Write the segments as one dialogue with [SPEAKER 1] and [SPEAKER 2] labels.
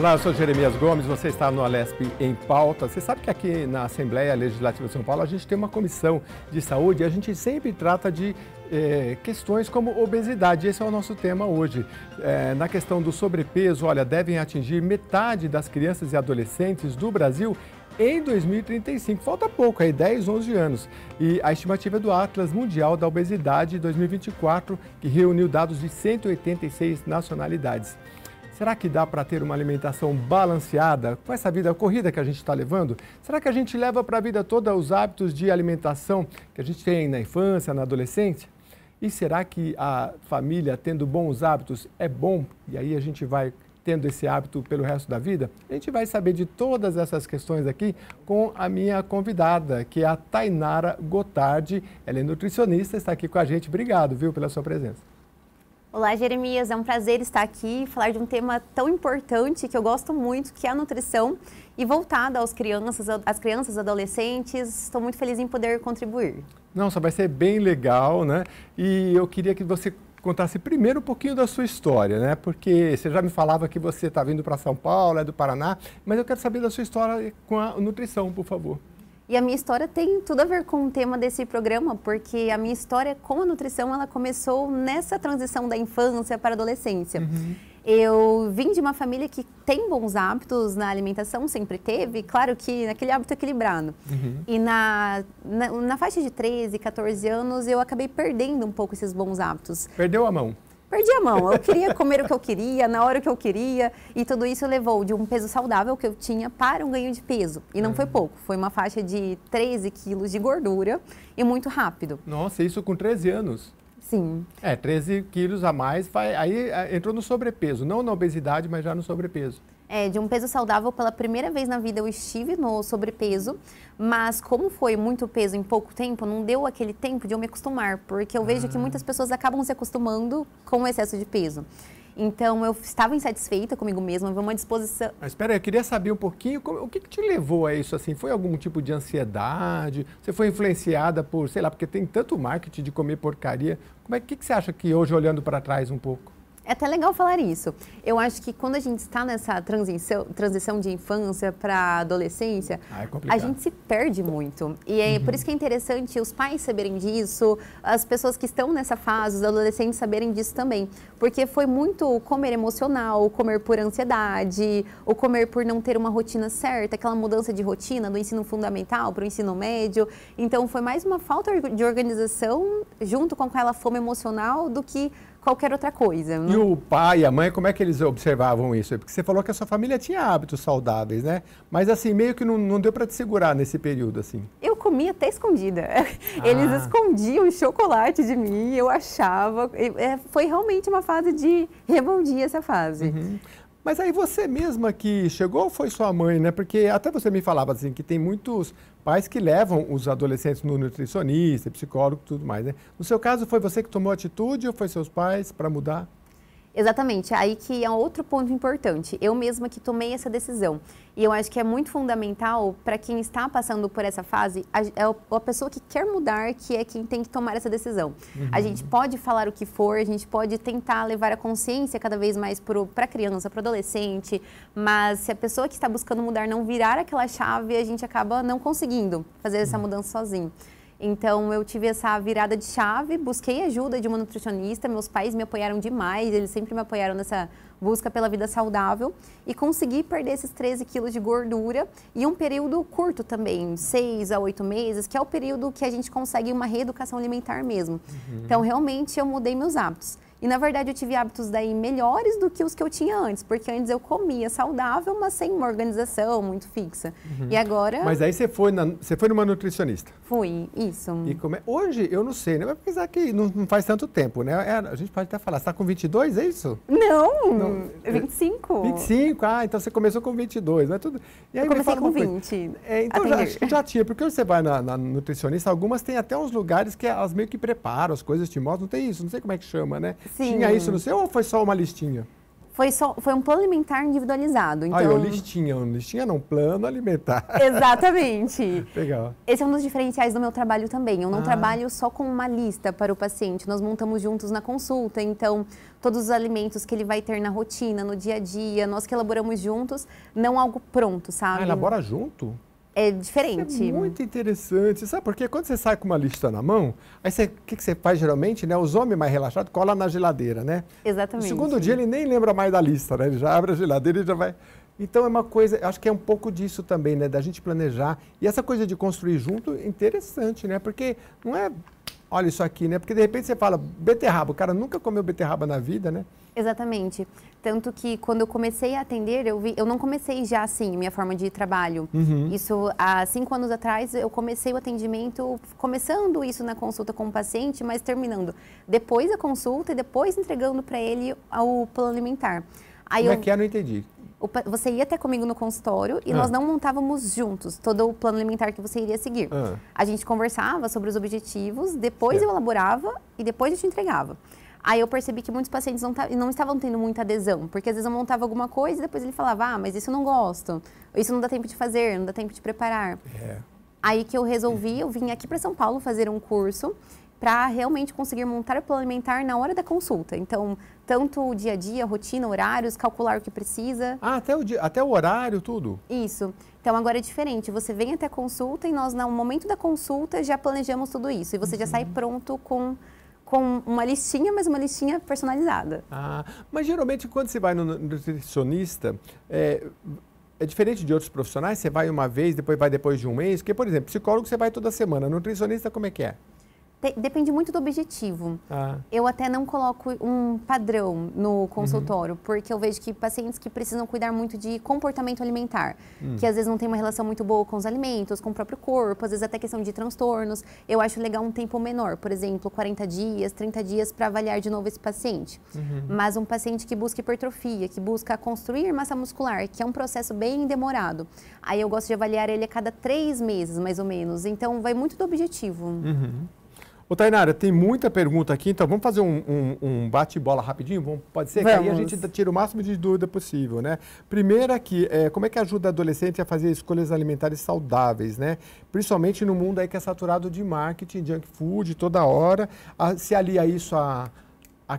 [SPEAKER 1] Olá, eu sou Jeremias Gomes, você está no Alesp em Pauta. Você sabe que aqui na Assembleia Legislativa de São Paulo a gente tem uma comissão de saúde e a gente sempre trata de questões como obesidade. Esse é o nosso tema hoje. Na questão do sobrepeso, olha, devem atingir metade das crianças e adolescentes do Brasil em 2035. Falta pouco, aí 10, 11 anos. E a estimativa é do Atlas Mundial da Obesidade 2024, que reuniu dados de 186 nacionalidades. Será que dá para ter uma alimentação balanceada com essa vida corrida que a gente está levando? Será que a gente leva para a vida toda os hábitos de alimentação que a gente tem na infância, na adolescência? E será que a família tendo bons hábitos é bom? E aí a gente vai tendo esse hábito pelo resto da vida? A gente vai saber de todas essas questões aqui com a minha convidada, que é a Tainara Gotardi. Ela é nutricionista, está aqui com a gente. Obrigado, viu, pela sua presença.
[SPEAKER 2] Olá, Jeremias, é um prazer estar aqui e falar de um tema tão importante que eu gosto muito, que é a nutrição, e voltada às crianças e adolescentes. Estou muito feliz em poder contribuir.
[SPEAKER 1] Nossa, vai ser bem legal, né? E eu queria que você contasse primeiro um pouquinho da sua história, né? Porque você já me falava que você está vindo para São Paulo, é do Paraná, mas eu quero saber da sua história com a nutrição, por favor.
[SPEAKER 2] E a minha história tem tudo a ver com o tema desse programa, porque a minha história com a nutrição, ela começou nessa transição da infância para a adolescência. Eu vim de uma família que tem bons hábitos na alimentação, sempre teve, claro que naquele hábito equilibrado. E na faixa de 13, 14 anos, eu acabei perdendo um pouco esses bons hábitos.
[SPEAKER 1] Perdeu a mão?
[SPEAKER 2] Perdi a mão, eu queria comer o que eu queria, na hora que eu queria, e tudo isso levou de um peso saudável que eu tinha para um ganho de peso. E não foi pouco, foi uma faixa de 13 quilos de gordura e muito rápido.
[SPEAKER 1] Nossa, isso com 13 anos?
[SPEAKER 2] Sim.
[SPEAKER 1] 13 quilos a mais, aí entrou no sobrepeso, não na obesidade, mas já no sobrepeso.
[SPEAKER 2] De um peso saudável, pela primeira vez na vida eu estive no sobrepeso, mas como foi muito peso em pouco tempo, não deu aquele tempo de eu me acostumar, porque eu vejo que muitas pessoas acabam se acostumando com o excesso de peso. Então, eu estava insatisfeita comigo mesma, uma disposição...
[SPEAKER 1] Mas espera aí, eu queria saber um pouquinho, o que te levou a isso, assim? Foi algum tipo de ansiedade? Você foi influenciada por, sei lá, porque tem tanto marketing de comer porcaria. O que você acha que hoje, olhando para trás um pouco?
[SPEAKER 2] É até legal falar isso. Eu acho que quando a gente está nessa transição de infância para adolescência, a gente se perde muito. E é por isso que é interessante os pais saberem disso, as pessoas que estão nessa fase, os adolescentes saberem disso também. Porque foi muito o comer emocional, o comer por ansiedade, o comer por não ter uma rotina certa, aquela mudança de rotina do ensino fundamental para o ensino médio. Então foi mais uma falta de organização junto com aquela fome emocional do que qualquer outra coisa.
[SPEAKER 1] E o pai e a mãe, como é que eles observavam isso? Porque você falou que a sua família tinha hábitos saudáveis, né? Mas assim, meio que não deu para te segurar nesse período, assim.
[SPEAKER 2] Eu comia até escondida. Eles escondiam o chocolate de mim, eu achava. Foi realmente uma fase de rebeldia, essa fase.
[SPEAKER 1] Mas aí você mesma que chegou ou foi sua mãe, né? Porque até você me falava assim, que tem muitos pais que levam os adolescentes no nutricionista, psicólogo e tudo mais, né? No seu caso, foi você que tomou atitude ou foi seus pais para mudar?
[SPEAKER 2] Exatamente, aí que é outro ponto importante. Eu mesma que tomei essa decisão. E eu acho que é muito fundamental para quem está passando por essa fase, a pessoa que quer mudar, que é quem tem que tomar essa decisão. A gente pode falar o que for, a gente pode tentar levar a consciência cada vez mais para a criança, para o adolescente, mas se a pessoa que está buscando mudar não virar aquela chave, a gente acaba não conseguindo fazer essa mudança sozinho. Então, eu tive essa virada de chave, busquei ajuda de uma nutricionista, meus pais me apoiaram demais, eles sempre me apoiaram nessa busca pela vida saudável e consegui perder esses 13 quilos de gordura em um período curto também, 6 a 8 meses, que é o período que a gente consegue uma reeducação alimentar mesmo. Então, realmente, eu mudei meus hábitos. E, na verdade, eu tive hábitos daí melhores do que os que eu tinha antes, porque antes eu comia saudável, mas sem uma organização muito fixa. E agora...
[SPEAKER 1] Mas aí você foi numa nutricionista?
[SPEAKER 2] Fui, isso.
[SPEAKER 1] E hoje, eu não sei, né? Mas apesar que não faz tanto tempo, né? A gente pode até falar, você está com 22, é isso?
[SPEAKER 2] Não, 25.
[SPEAKER 1] 25, então você começou com 22, não é tudo... E aí
[SPEAKER 2] eu comecei com 20.
[SPEAKER 1] Então já tinha, porque você vai na nutricionista, algumas têm até uns lugares que elas meio que preparam as coisas, te mostram, não tem isso, não sei como é que chama, né?
[SPEAKER 2] Sim.
[SPEAKER 1] Tinha isso no seu ou foi só uma listinha?
[SPEAKER 2] Foi um plano alimentar individualizado. Então...
[SPEAKER 1] Ah, listinha não, plano alimentar.
[SPEAKER 2] Exatamente.
[SPEAKER 1] Legal.
[SPEAKER 2] Esse é um dos diferenciais do meu trabalho também. Eu não trabalho só com uma lista para o paciente, nós montamos juntos na consulta, então todos os alimentos que ele vai ter na rotina, no dia a dia, nós que elaboramos juntos, não algo pronto, sabe?
[SPEAKER 1] Ah, elabora junto?
[SPEAKER 2] É diferente.
[SPEAKER 1] Isso é muito interessante. Sabe por quê? Quando você sai com uma lista na mão, aí o que você faz geralmente, né? Os homens mais relaxados colam na geladeira, né?
[SPEAKER 2] Exatamente.
[SPEAKER 1] No segundo dia ele nem lembra mais da lista, né? Ele já abre a geladeira e já vai... Então é uma coisa, acho que é um pouco disso também, né? Da gente planejar. E essa coisa de construir junto é interessante, né? Porque não é, olha isso aqui, né? Porque de repente você fala, beterraba, o cara nunca comeu beterraba na vida, né?
[SPEAKER 2] Exatamente. Tanto que quando eu comecei a atender, eu não comecei já assim, minha forma de trabalho. Isso, há 5 anos atrás, eu comecei o atendimento, começando isso na consulta com o paciente, mas terminando depois da consulta e depois entregando para ele o plano alimentar. Aí
[SPEAKER 1] Como é que é? Não entendi.
[SPEAKER 2] Você ia até comigo no consultório e nós não montávamos juntos todo o plano alimentar que você iria seguir. A gente conversava sobre os objetivos, depois eu elaborava e depois eu te entregava. Aí eu percebi que muitos pacientes não estavam tendo muita adesão, porque às vezes eu montava alguma coisa e depois ele falava, mas isso eu não gosto, isso não dá tempo de fazer, não dá tempo de preparar. Aí que eu resolvi, eu vim aqui para São Paulo fazer um curso para realmente conseguir montar o plano alimentar na hora da consulta. Então, tanto o dia a dia, rotina, horários, calcular o que precisa.
[SPEAKER 1] Ah, até o horário, tudo?
[SPEAKER 2] Isso. Então, agora é diferente. Você vem até a consulta e nós, no momento da consulta, já planejamos tudo isso. E você já sai pronto com uma listinha, mas uma listinha personalizada.
[SPEAKER 1] Ah, mas geralmente quando você vai no nutricionista, é diferente de outros profissionais? Você vai uma vez, depois vai depois de um mês? Porque, por exemplo, psicólogo você vai toda semana, nutricionista como é que é?
[SPEAKER 2] Depende muito do objetivo. Eu até não coloco um padrão no consultório, porque eu vejo que pacientes que precisam cuidar muito de comportamento alimentar, que às vezes não tem uma relação muito boa com os alimentos, com o próprio corpo, às vezes até questão de transtornos, eu acho legal um tempo menor, por exemplo, 40 dias, 30 dias para avaliar de novo esse paciente. Mas um paciente que busca hipertrofia, que busca construir massa muscular, que é um processo bem demorado, aí eu gosto de avaliar ele a cada 3 meses, mais ou menos. Então, vai muito do objetivo.
[SPEAKER 1] Ô, Tainara, tem muita pergunta aqui, então vamos fazer um bate-bola rapidinho? Pode ser?
[SPEAKER 2] Vamos.
[SPEAKER 1] Que aí a gente tira o máximo de dúvida possível, né? Primeiro aqui, como é que ajuda adolescente a fazer escolhas alimentares saudáveis, né? Principalmente no mundo aí que é saturado de marketing, junk food, toda hora. Se alia isso à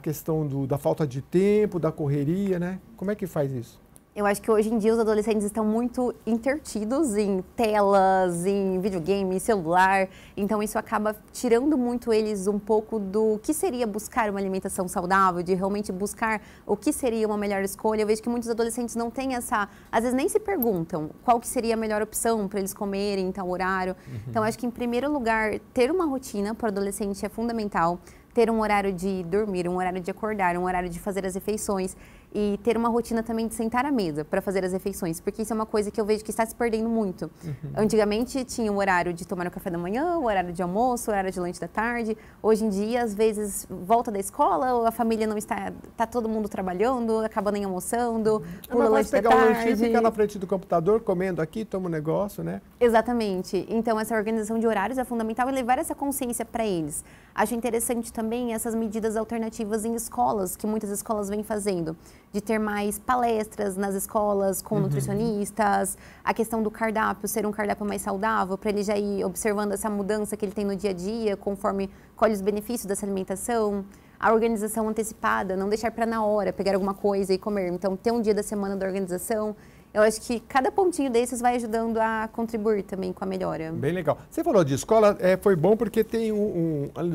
[SPEAKER 1] questão da falta de tempo, da correria, né? Como é que faz isso?
[SPEAKER 2] Eu acho que hoje em dia os adolescentes estão muito intertidos em telas, em videogame, em celular. Então isso acaba tirando muito eles um pouco do que seria buscar uma alimentação saudável, de realmente buscar o que seria uma melhor escolha. Eu vejo que muitos adolescentes não têm essa... Às vezes nem se perguntam qual que seria a melhor opção para eles comerem em tal horário. Então acho que em primeiro lugar, ter uma rotina para o adolescente é fundamental. Ter um horário de dormir, um horário de acordar, um horário de fazer as refeições e ter uma rotina também de sentar à mesa para fazer as refeições, porque isso é uma coisa que eu vejo que está se perdendo muito. Antigamente tinha um horário de tomar o café da manhã, o horário de almoço, o horário de lanche da tarde. Hoje em dia, às vezes, volta da escola, a família não está todo mundo trabalhando, acaba nem almoçando, pula o lanche da tarde.
[SPEAKER 1] Pegar o lanche, ficar na frente do computador, comendo aqui, toma um negócio, né?
[SPEAKER 2] Exatamente. Então, essa organização de horários é fundamental e levar essa consciência para eles. Acho interessante também essas medidas alternativas em escolas, que muitas escolas vêm fazendo, de ter mais palestras nas escolas com nutricionistas, a questão do cardápio, ser um cardápio mais saudável, para ele já ir observando essa mudança que ele tem no dia a dia, conforme colhe os benefícios dessa alimentação. A organização antecipada, não deixar para na hora, pegar alguma coisa e comer. Então, ter um dia da semana da organização. Eu acho que cada pontinho desses vai ajudando a contribuir também com a melhora.
[SPEAKER 1] Bem legal. Você falou de escola, foi bom porque tem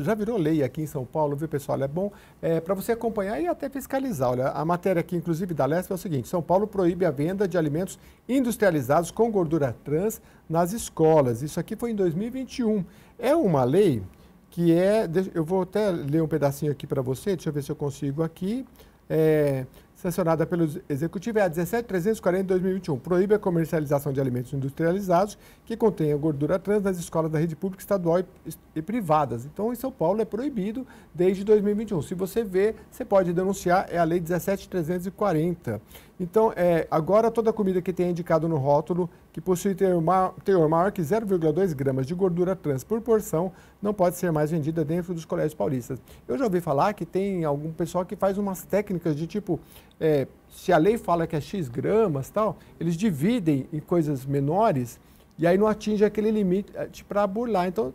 [SPEAKER 1] já virou lei aqui em São Paulo, viu, pessoal? É bom para você acompanhar e até fiscalizar. Olha, a matéria aqui, inclusive, da LESP é o seguinte: São Paulo proíbe a venda de alimentos industrializados com gordura trans nas escolas. Isso aqui foi em 2021. É uma lei que eu vou até ler um pedacinho aqui para você, deixa eu ver se eu consigo aqui. Sancionada pelo Executivo, é a 17.340 de 2021. Proíbe a comercialização de alimentos industrializados que contenham gordura trans nas escolas da rede pública, estadual e privadas. Então, em São Paulo é proibido desde 2021. Se você vê, você pode denunciar, é a Lei 17.340. Então, agora toda comida que tem indicado no rótulo que possui teor maior que 0,2 gramas de gordura trans por porção não pode ser mais vendida dentro dos colégios paulistas. Eu já ouvi falar que tem algum pessoal que faz umas técnicas de tipo se a lei fala que é X gramas, tal, eles dividem em coisas menores e aí não atinge aquele limite para burlar. Então,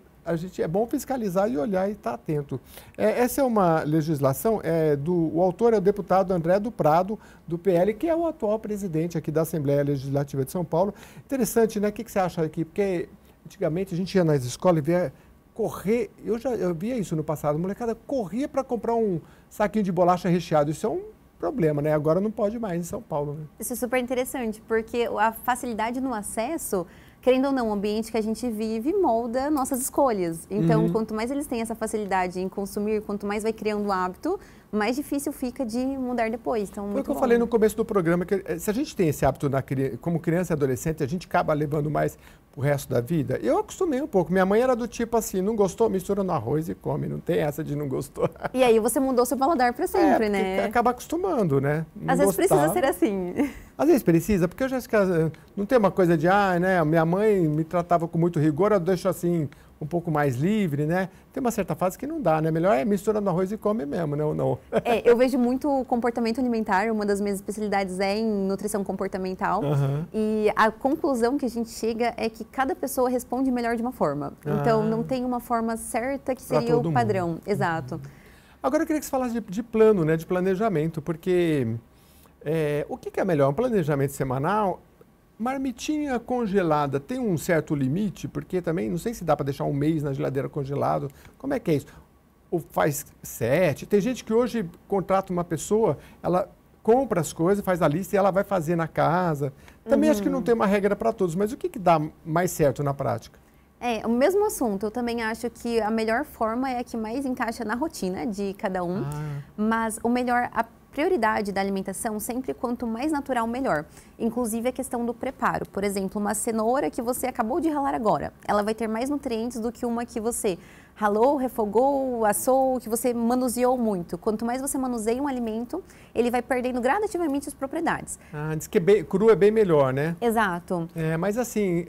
[SPEAKER 1] é bom fiscalizar e olhar e estar atento. Essa é uma legislação, o autor é o deputado André do Prado, do PL, que é o atual presidente aqui da Assembleia Legislativa de São Paulo. Interessante, né? O que você acha aqui? Porque antigamente a gente ia nas escolas e via correr, eu via isso no passado, a molecada corria para comprar um saquinho de bolacha recheado. Isso é um problema, né? Agora não pode mais em São Paulo, né?
[SPEAKER 2] Isso é super interessante, porque a facilidade no acesso, querendo ou não, o ambiente que a gente vive molda nossas escolhas. Então, quanto mais eles têm essa facilidade em consumir, quanto mais vai criando o hábito, mais difícil fica de mudar depois. Então,
[SPEAKER 1] foi o que eu falei no começo do programa, que se a gente tem esse hábito como criança e adolescente, a gente acaba levando mais pro resto da vida. Eu acostumei um pouco. Minha mãe era do tipo assim, não gostou, mistura no arroz e come. Não tem essa de não gostou.
[SPEAKER 2] E aí você mudou seu paladar para sempre, né?
[SPEAKER 1] Acaba acostumando, né?
[SPEAKER 2] Às vezes precisa ser assim.
[SPEAKER 1] Às vezes precisa, porque eu já não tem uma coisa de, né, minha mãe me tratava com muito rigor, eu deixo assim um pouco mais livre, né? Tem uma certa fase que não dá, né? Melhor mistura no arroz e come mesmo, né? Ou não?
[SPEAKER 2] Eu vejo muito comportamento alimentar, uma das minhas especialidades é em nutrição comportamental. E a conclusão que a gente chega é que cada pessoa responde melhor de uma forma. Então, não tem uma forma certa que seria o padrão.
[SPEAKER 1] Mundo.
[SPEAKER 2] Exato.
[SPEAKER 1] Agora, eu queria que você falasse de plano, né? De planejamento, porque o que é melhor? Um planejamento semanal? Marmitinha congelada tem um certo limite? Porque também não sei se dá para deixar um mês na geladeira congelado. Como é que é isso? Ou faz 7? Tem gente que hoje contrata uma pessoa, ela compra as coisas, faz a lista e ela vai fazer na casa. Também acho que não tem uma regra para todos, mas o que dá mais certo na prática?
[SPEAKER 2] O mesmo assunto. Eu também acho que a melhor forma é a que mais encaixa na rotina de cada um. Mas o melhor... A prioridade da alimentação, sempre quanto mais natural, melhor. Inclusive a questão do preparo. Por exemplo, uma cenoura que você acabou de ralar agora, ela vai ter mais nutrientes do que uma que você ralou, refogou, assou, que você manuseou muito. Quanto mais você manuseia um alimento, ele vai perdendo gradativamente as propriedades.
[SPEAKER 1] Diz que cru é bem melhor, né?
[SPEAKER 2] Exato.
[SPEAKER 1] Mas assim,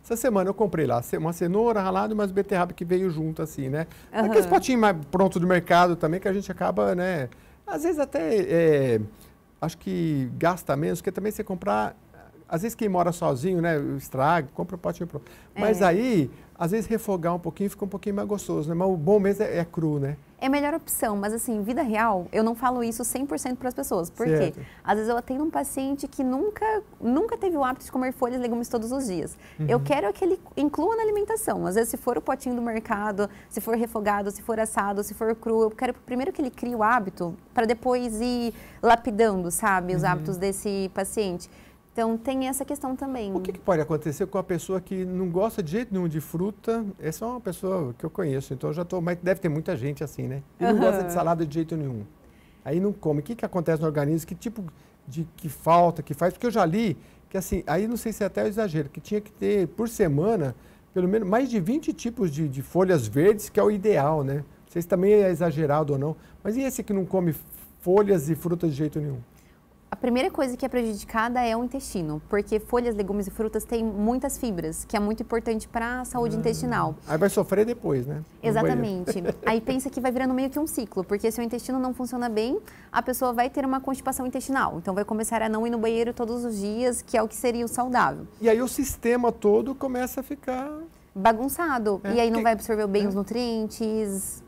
[SPEAKER 1] essa semana eu comprei lá uma cenoura ralada e umas beterraba que veio junto assim, né? Aqueles potinhos mais prontos do mercado também, que a gente acaba, né? Às vezes até, acho que gasta menos, porque também você comprar, às vezes quem mora sozinho, né, estraga, compra um potinho pronto. Mas aí, às vezes refogar um pouquinho fica um pouquinho mais gostoso, né? Mas o bom mesmo é cru, né? É
[SPEAKER 2] a melhor opção, mas assim, vida real, eu não falo isso 100% para as pessoas. Por quê? Às vezes eu atendo um paciente que nunca teve o hábito de comer folhas e legumes todos os dias. Eu quero que ele inclua na alimentação. Às vezes, se for o potinho do mercado, se for refogado, se for assado, se for cru, eu quero primeiro que ele crie o hábito para depois ir lapidando, sabe, os hábitos desse paciente. Então, tem essa questão também.
[SPEAKER 1] O que pode acontecer com a pessoa que não gosta de jeito nenhum de fruta? Essa é uma pessoa que eu conheço, então mas deve ter muita gente assim, né? E não gosta de salada de jeito nenhum. Aí não come. O que acontece no organismo? Que tipo que falta, que faz? Porque eu já li que assim, aí não sei se é até o exagero, que tinha que ter por semana, pelo menos, mais de 20 tipos de folhas verdes, que é o ideal, né? Não sei se também é exagerado ou não. Mas e esse que não come folhas e frutas de jeito nenhum?
[SPEAKER 2] A primeira coisa que é prejudicada é o intestino, porque folhas, legumes e frutas têm muitas fibras, que é muito importante para a saúde intestinal.
[SPEAKER 1] Aí vai sofrer depois, né?
[SPEAKER 2] Exatamente. Aí pensa que vai virando meio que um ciclo, porque se o intestino não funciona bem, a pessoa vai ter uma constipação intestinal. Então vai começar a não ir no banheiro todos os dias, que é o que seria o saudável.
[SPEAKER 1] E aí o sistema todo começa a ficar...
[SPEAKER 2] bagunçado. E aí não vai absorver bem os nutrientes...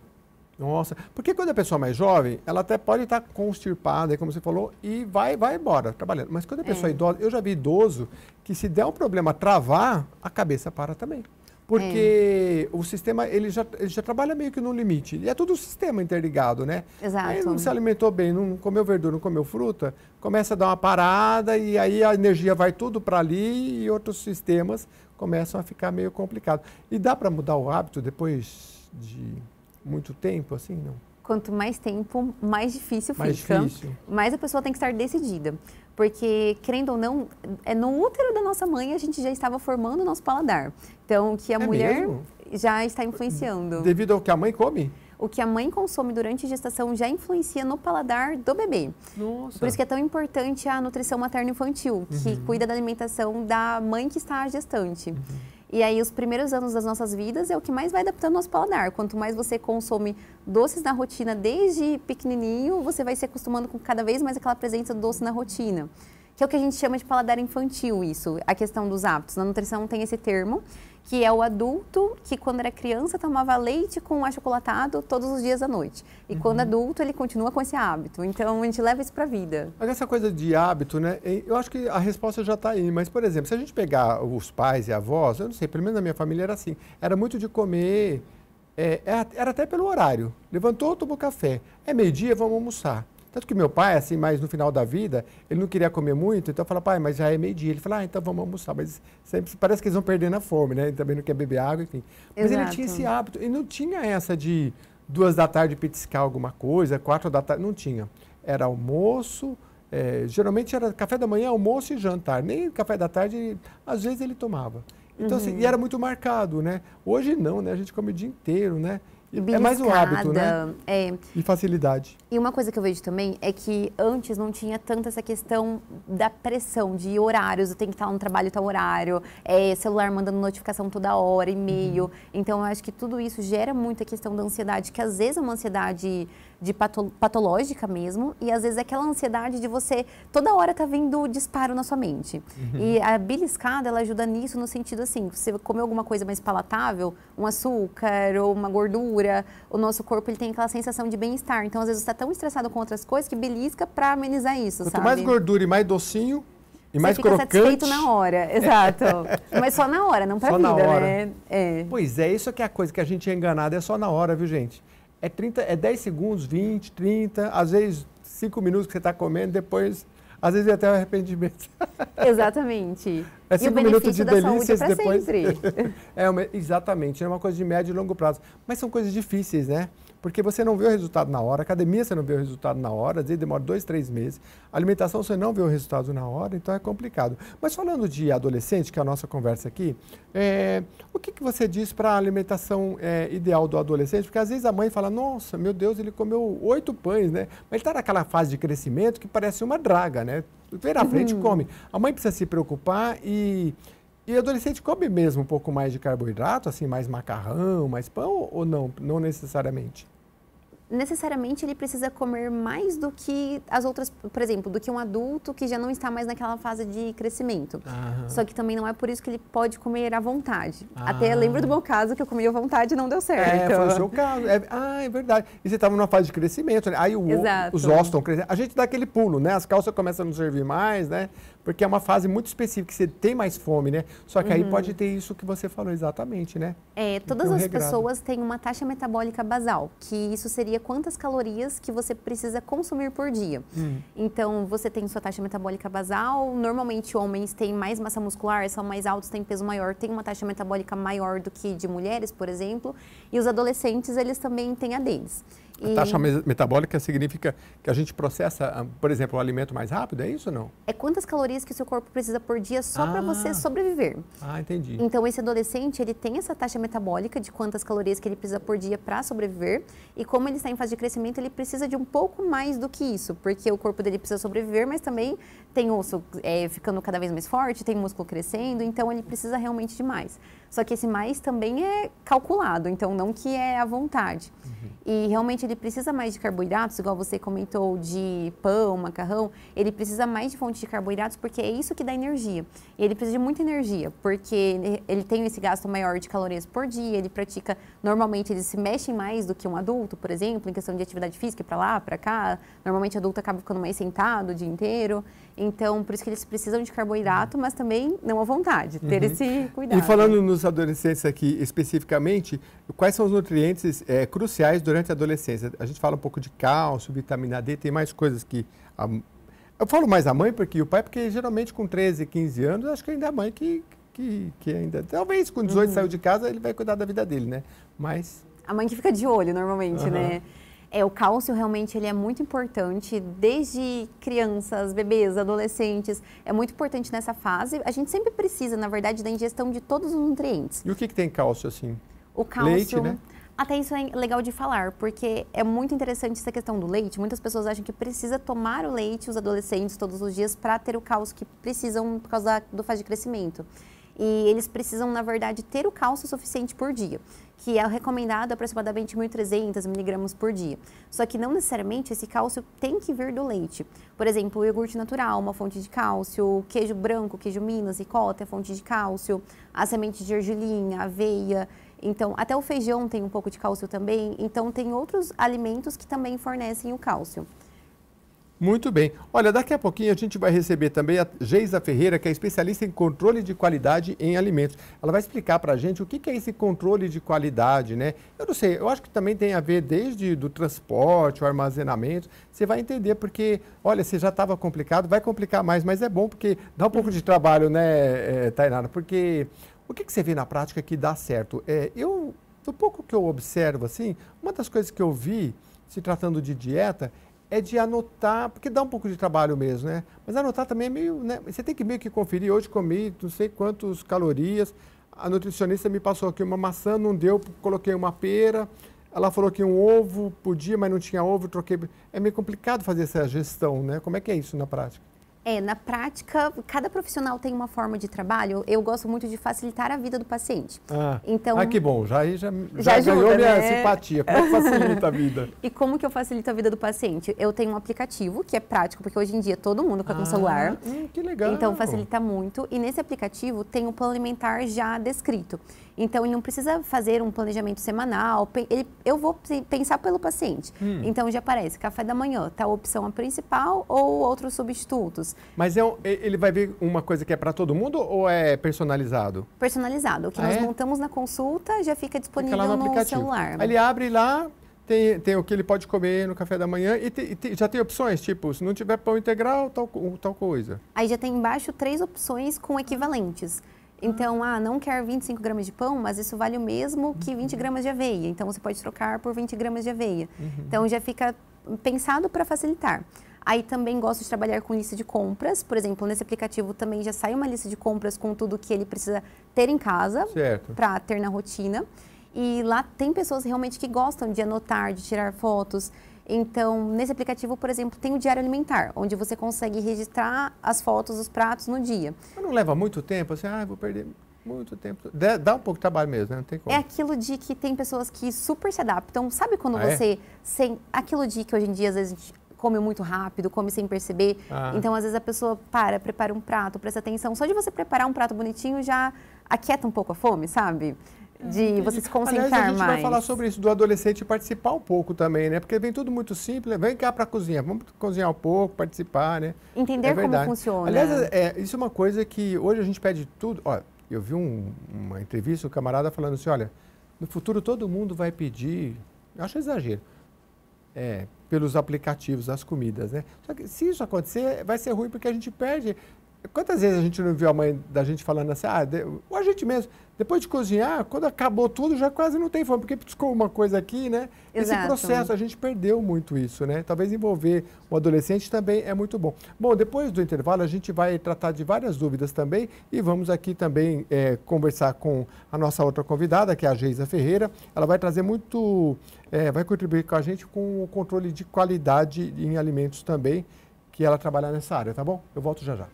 [SPEAKER 1] Nossa, porque quando a pessoa é mais jovem, ela até pode estar constipada, como você falou, e vai embora trabalhando. Mas quando a pessoa é idosa, eu já vi idoso que se der um problema travar, a cabeça para também. Porque o sistema, ele já trabalha meio que no limite. E é tudo o sistema interligado, né?
[SPEAKER 2] Exato.
[SPEAKER 1] Aí não se alimentou bem, não comeu verdura, não comeu fruta, começa a dar uma parada e aí a energia vai tudo para ali e outros sistemas começam a ficar meio complicados. E dá para mudar o hábito depois de... muito tempo, assim, não?
[SPEAKER 2] Quanto mais tempo, mais difícil fica. Mais a pessoa tem que estar decidida. Porque, querendo ou não, no útero da nossa mãe a gente já estava formando o nosso paladar. Então, o que a mulher
[SPEAKER 1] mesmo?
[SPEAKER 2] Já está influenciando.
[SPEAKER 1] Devido ao que a mãe come?
[SPEAKER 2] O que a mãe consome durante a gestação já influencia no paladar do bebê.
[SPEAKER 1] Nossa.
[SPEAKER 2] Por isso que é tão importante a nutrição materno-infantil, que cuida da alimentação da mãe que está gestante. E aí, os primeiros anos das nossas vidas é o que mais vai adaptando o nosso paladar. Quanto mais você consome doces na rotina desde pequenininho, você vai se acostumando com cada vez mais aquela presença do doce na rotina. Que é o que a gente chama de paladar infantil, isso, a questão dos hábitos. Na nutrição tem esse termo, que é o adulto que quando era criança tomava leite com achocolatado todos os dias à noite. E quando adulto ele continua com esse hábito. Então a gente leva isso para a vida.
[SPEAKER 1] Mas essa coisa de hábito, né? Eu acho que a resposta já está aí. Mas, por exemplo, se a gente pegar os pais e avós, eu não sei, pelo menos na minha família era assim. Era muito de comer, era até pelo horário. Levantou, tomou café. É meio-dia, vamos almoçar. Tanto que meu pai, assim, mais no final da vida, ele não queria comer muito, então eu falava, pai, mas já é meio-dia. Ele falou, então vamos almoçar. Mas sempre parece que eles vão perdendo a fome, né? Ele também não quer beber água, enfim. Mas
[SPEAKER 2] Exato.
[SPEAKER 1] ele tinha esse hábito. E não tinha essa de 2 da tarde petiscar alguma coisa, 4 da tarde. Não tinha. Era almoço, geralmente era café da manhã, almoço e jantar. Nem café da tarde, às vezes ele tomava. Então, assim, e era muito marcado, né? Hoje não, né? A gente come o dia inteiro, né? É mais um hábito, né? E facilidade.
[SPEAKER 2] E uma coisa que eu vejo também é que antes não tinha tanto essa questão da pressão de horários, eu tenho que estar no trabalho tal horário, celular mandando notificação toda hora, e-mail. Então, eu acho que tudo isso gera muita questão da ansiedade, que às vezes é uma ansiedade patológica mesmo, e às vezes é aquela ansiedade de você toda hora tá vendo disparo na sua mente. E a beliscada, ela ajuda nisso no sentido assim, você comer alguma coisa mais palatável, um açúcar ou uma gordura, o nosso corpo ele tem aquela sensação de bem-estar. Então, às vezes você está tão estressado com outras coisas que belisca para amenizar isso,
[SPEAKER 1] Quanto
[SPEAKER 2] sabe?
[SPEAKER 1] mais gordura e mais docinho, e mais
[SPEAKER 2] crocante. Você fica satisfeito na hora, exato. Mas só na hora, não pra vida, né?
[SPEAKER 1] Pois é, isso que é a coisa que a gente é enganado, é só na hora, viu, gente? É 10 segundos, 20, 30, às vezes 5 minutos que você está comendo, depois, às vezes até o arrependimento.
[SPEAKER 2] Exatamente.
[SPEAKER 1] É 5 minutos de delícias
[SPEAKER 2] saúde
[SPEAKER 1] depois.
[SPEAKER 2] Sempre.
[SPEAKER 1] Exatamente, é uma coisa de médio e longo prazo. Mas são coisas difíceis, né? Porque você não vê o resultado na hora, academia você não vê o resultado na hora, às vezes demora 2, 3 meses. Alimentação você não vê o resultado na hora, então é complicado. Mas falando de adolescente, que é a nossa conversa aqui, o que você diz para a alimentação ideal do adolescente? Porque às vezes a mãe fala, nossa, meu Deus, ele comeu 8 pães, né? Mas ele está naquela fase de crescimento que parece uma draga, né? Vem na frente e come. A mãe precisa se preocupar e adolescente come mesmo um pouco mais de carboidrato, assim, mais macarrão, mais pão, ou não? Não necessariamente.
[SPEAKER 2] Necessariamente ele precisa comer mais do que as outras, por exemplo, do que um adulto que já não está mais naquela fase de crescimento. Só que também não é por isso que ele pode comer à vontade. Até lembro do meu caso que eu comi à vontade e não deu certo.
[SPEAKER 1] Foi o seu caso. É verdade. E você estava numa fase de crescimento, né? Aí os ossos estão crescendo. A gente dá aquele pulo, né? As calças começam a não servir mais, né? Porque é uma fase muito específica, que você tem mais fome, né? Só que aí pode ter isso que você falou exatamente, né?
[SPEAKER 2] Todas as pessoas têm uma taxa metabólica basal, que isso seria quantas calorias que você precisa consumir por dia. Então, você tem sua taxa metabólica basal, normalmente homens têm mais massa muscular, são mais altos, têm peso maior, têm uma taxa metabólica maior do que de mulheres, por exemplo, e os adolescentes, eles também têm a deles.
[SPEAKER 1] A taxa metabólica significa que a gente processa, por exemplo, o alimento mais rápido, é isso ou não?
[SPEAKER 2] É quantas calorias que o seu corpo precisa por dia só para você sobreviver.
[SPEAKER 1] Entendi.
[SPEAKER 2] Então, esse adolescente, ele tem essa taxa metabólica de quantas calorias que ele precisa por dia para sobreviver. E como ele está em fase de crescimento, ele precisa de um pouco mais do que isso. Porque o corpo dele precisa sobreviver, mas também tem osso ficando cada vez mais forte, tem músculo crescendo, então ele precisa realmente de mais. Só que esse mais também é calculado, então não que é à vontade. E realmente ele precisa mais de carboidratos, igual você comentou, de pão, macarrão, ele precisa mais de fonte de carboidratos porque é isso que dá energia. E ele precisa de muita energia, porque ele tem esse gasto maior de calorias por dia, ele pratica, normalmente eles se mexem mais do que um adulto, por exemplo, em questão de atividade física, para lá, para cá. Normalmente o adulto acaba ficando mais sentado o dia inteiro. Então, por isso que eles precisam de carboidrato, mas também não à vontade, ter esse cuidado.
[SPEAKER 1] E falando nos adolescentes aqui especificamente, quais são os nutrientes cruciais durante a adolescência? A gente fala um pouco de cálcio, vitamina D, tem mais coisas que... Eu falo mais a mãe porque o pai, porque geralmente com 13, 15 anos, acho que ainda é a mãe que ainda... Talvez com 18 saiu de casa, ele vai cuidar da vida dele, né? Mas...
[SPEAKER 2] A mãe que fica de olho, normalmente, né? O cálcio realmente ele é muito importante, desde crianças, bebês, adolescentes, é muito importante nessa fase. A gente sempre precisa, na verdade, da ingestão de todos os nutrientes.
[SPEAKER 1] E o que tem cálcio, assim?
[SPEAKER 2] O cálcio...
[SPEAKER 1] Leite, né?
[SPEAKER 2] Até isso é legal de falar, porque é muito interessante essa questão do leite. Muitas pessoas acham que precisa tomar o leite, os adolescentes, todos os dias, para ter o cálcio que precisam por causa do fase de crescimento. E eles precisam, na verdade, ter o cálcio suficiente por dia, que é recomendado aproximadamente 1.300 miligramas por dia. Só que não necessariamente esse cálcio tem que vir do leite. Por exemplo, o iogurte natural, uma fonte de cálcio, o queijo branco, queijo Minas, ricota é fonte de cálcio, a semente de ergelim, a aveia. Então, até o feijão tem um pouco de cálcio também. Então, tem outros alimentos que também fornecem o cálcio.
[SPEAKER 1] Muito bem. Olha, daqui a pouquinho a gente vai receber também a Geisa Ferreira, que é especialista em controle de qualidade em alimentos. Ela vai explicar para a gente o que é esse controle de qualidade, né? Eu não sei, eu acho que também tem a ver desde do transporte, o armazenamento. Você vai entender porque, olha, se já estava complicado, vai complicar mais, mas é bom porque dá um pouco de trabalho, né, Tainara? Porque o que você vê na prática que dá certo? Do pouco que eu observo, assim, uma das coisas que eu vi, se tratando de dieta, é de anotar, porque dá um pouco de trabalho mesmo, né? Mas anotar também é meio, né? Você tem que meio que conferir, hoje comi não sei quantas calorias, a nutricionista me passou aqui uma maçã, não deu, coloquei uma pera, ela falou que um ovo podia, mas não tinha ovo, troquei. É meio complicado fazer essa gestão, né? Como é que é isso na prática?
[SPEAKER 2] Na prática, cada profissional tem uma forma de trabalho. Eu gosto muito de facilitar a vida do paciente.
[SPEAKER 1] Então, que bom, já
[SPEAKER 2] ajuda,
[SPEAKER 1] ganhou minha simpatia. Como é que facilita a vida?
[SPEAKER 2] E como que eu facilito a vida do paciente? Eu tenho um aplicativo que é prático, porque hoje em dia todo mundo fica com celular.
[SPEAKER 1] Que legal.
[SPEAKER 2] Então facilita muito. E nesse aplicativo tem o plano alimentar já descrito. Então, ele não precisa fazer um planejamento semanal, eu vou pensar pelo paciente. Então, já aparece café da manhã, tal opção a principal ou outros substitutos.
[SPEAKER 1] Mas ele vai ver uma coisa que é para todo mundo ou é personalizado?
[SPEAKER 2] Personalizado. O que nós montamos na consulta já fica disponível no celular.
[SPEAKER 1] Aí ele abre lá, tem o que ele pode comer no café da manhã e já tem opções, tipo, se não tiver pão integral, tal coisa.
[SPEAKER 2] Aí já tem embaixo 3 opções com equivalentes. Então, não quer 25 gramas de pão, mas isso vale o mesmo que 20 gramas de aveia. Então, você pode trocar por 20 gramas de aveia. Então, já fica pensado para facilitar. Aí, também gosto de trabalhar com lista de compras. Por exemplo, nesse aplicativo também já sai uma lista de compras com tudo que ele precisa ter em casa para ter na rotina. E lá tem pessoas realmente que gostam de anotar, de tirar fotos. Então, nesse aplicativo, por exemplo, tem o Diário Alimentar, onde você consegue registrar as fotos dos pratos no dia.
[SPEAKER 1] Mas não leva muito tempo? Assim, vou perder muito tempo. Dá um pouco de trabalho mesmo, né? Não tem como.
[SPEAKER 2] É aquilo de que tem pessoas que super se adaptam. Sabe quando você... Aquilo de que hoje em dia, às vezes, a gente come muito rápido, come sem perceber. Então, às vezes, a pessoa prepara um prato, presta atenção. Só de você preparar um prato bonitinho já aquieta um pouco a fome, sabe? De você se concentrar mais.
[SPEAKER 1] Aliás, a gente vai falar sobre isso do adolescente participar um pouco também, né? Porque vem tudo muito simples, vem cá para a cozinha, vamos cozinhar um pouco, participar, né?
[SPEAKER 2] Entender como funciona.
[SPEAKER 1] Aliás, isso é uma coisa que hoje a gente pede tudo. Olha, eu vi uma entrevista, um camarada falando assim, olha, no futuro todo mundo vai pedir, eu acho exagero, pelos aplicativos, as comidas, né? Só que se isso acontecer, vai ser ruim porque a gente perde. Quantas vezes a gente não viu a mãe da gente falando assim, ou a gente mesmo, depois de cozinhar, quando acabou tudo, já quase não tem fome, porque piscou uma coisa aqui, né?
[SPEAKER 2] Exato.
[SPEAKER 1] Esse processo, a gente perdeu muito isso, né? Talvez envolver o adolescente também é muito bom. Bom, depois do intervalo, a gente vai tratar de várias dúvidas também e vamos aqui também conversar com a nossa outra convidada, que é a Geisa Ferreira. Ela vai trazer vai contribuir com a gente com o controle de qualidade em alimentos também, que ela trabalha nessa área, tá bom? Eu volto já já.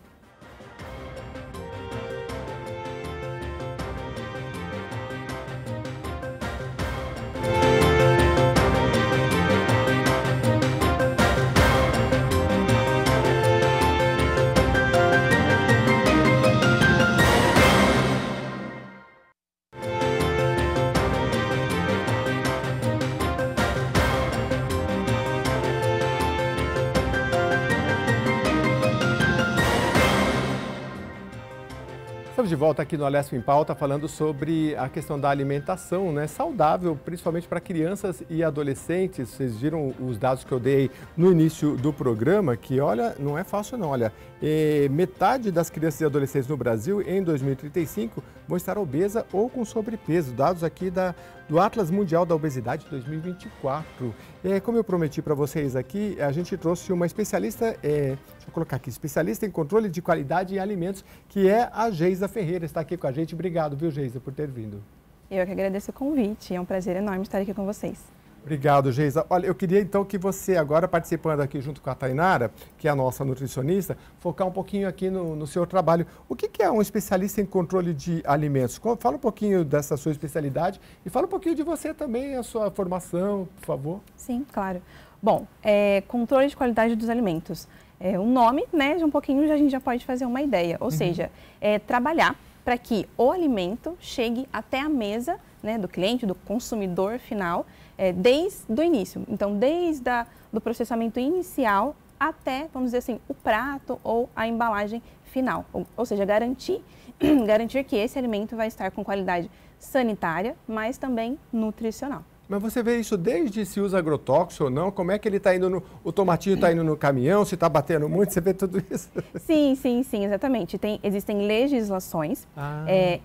[SPEAKER 1] Estamos de volta aqui no Alesp em Pauta falando sobre a questão da alimentação, né, saudável, principalmente para crianças e adolescentes. Vocês viram os dados que eu dei no início do programa, que olha, não é fácil não, olha, metade das crianças e adolescentes no Brasil em 2035 vão estar obesa ou com sobrepeso, dados aqui do Atlas Mundial da Obesidade 2024. Como eu prometi para vocês aqui, a gente trouxe uma especialista, deixa eu colocar aqui, especialista em controle de qualidade em alimentos, que é a Geisa Ferreira, está aqui com a gente. Obrigado, viu, Geisa, por ter vindo.
[SPEAKER 3] Eu que agradeço o convite, é um prazer enorme estar aqui com vocês.
[SPEAKER 1] Obrigado, Geisa. Olha, eu queria então que você, agora participando aqui junto com a Tainara, que é a nossa nutricionista, focar um pouquinho aqui no seu trabalho. O que é um especialista em controle de alimentos? Fala um pouquinho dessa sua especialidade e fala um pouquinho de você também, a sua formação, por favor.
[SPEAKER 3] Sim, claro. Bom, controle de qualidade dos alimentos. O nome, né, de um pouquinho a gente já pode fazer uma ideia. Ou seja, trabalhar para que o alimento chegue até a mesa, né, do cliente, do consumidor final, desde o início. Então, desde do processamento inicial até, vamos dizer assim, o prato ou a embalagem final. Ou seja, garantir que esse alimento vai estar com qualidade sanitária, mas também nutricional.
[SPEAKER 1] Mas você vê isso desde se usa agrotóxico ou não, como é que ele está indo, o tomatinho está indo no caminhão, se está batendo muito, você vê tudo isso?
[SPEAKER 3] Sim, exatamente. Existem legislações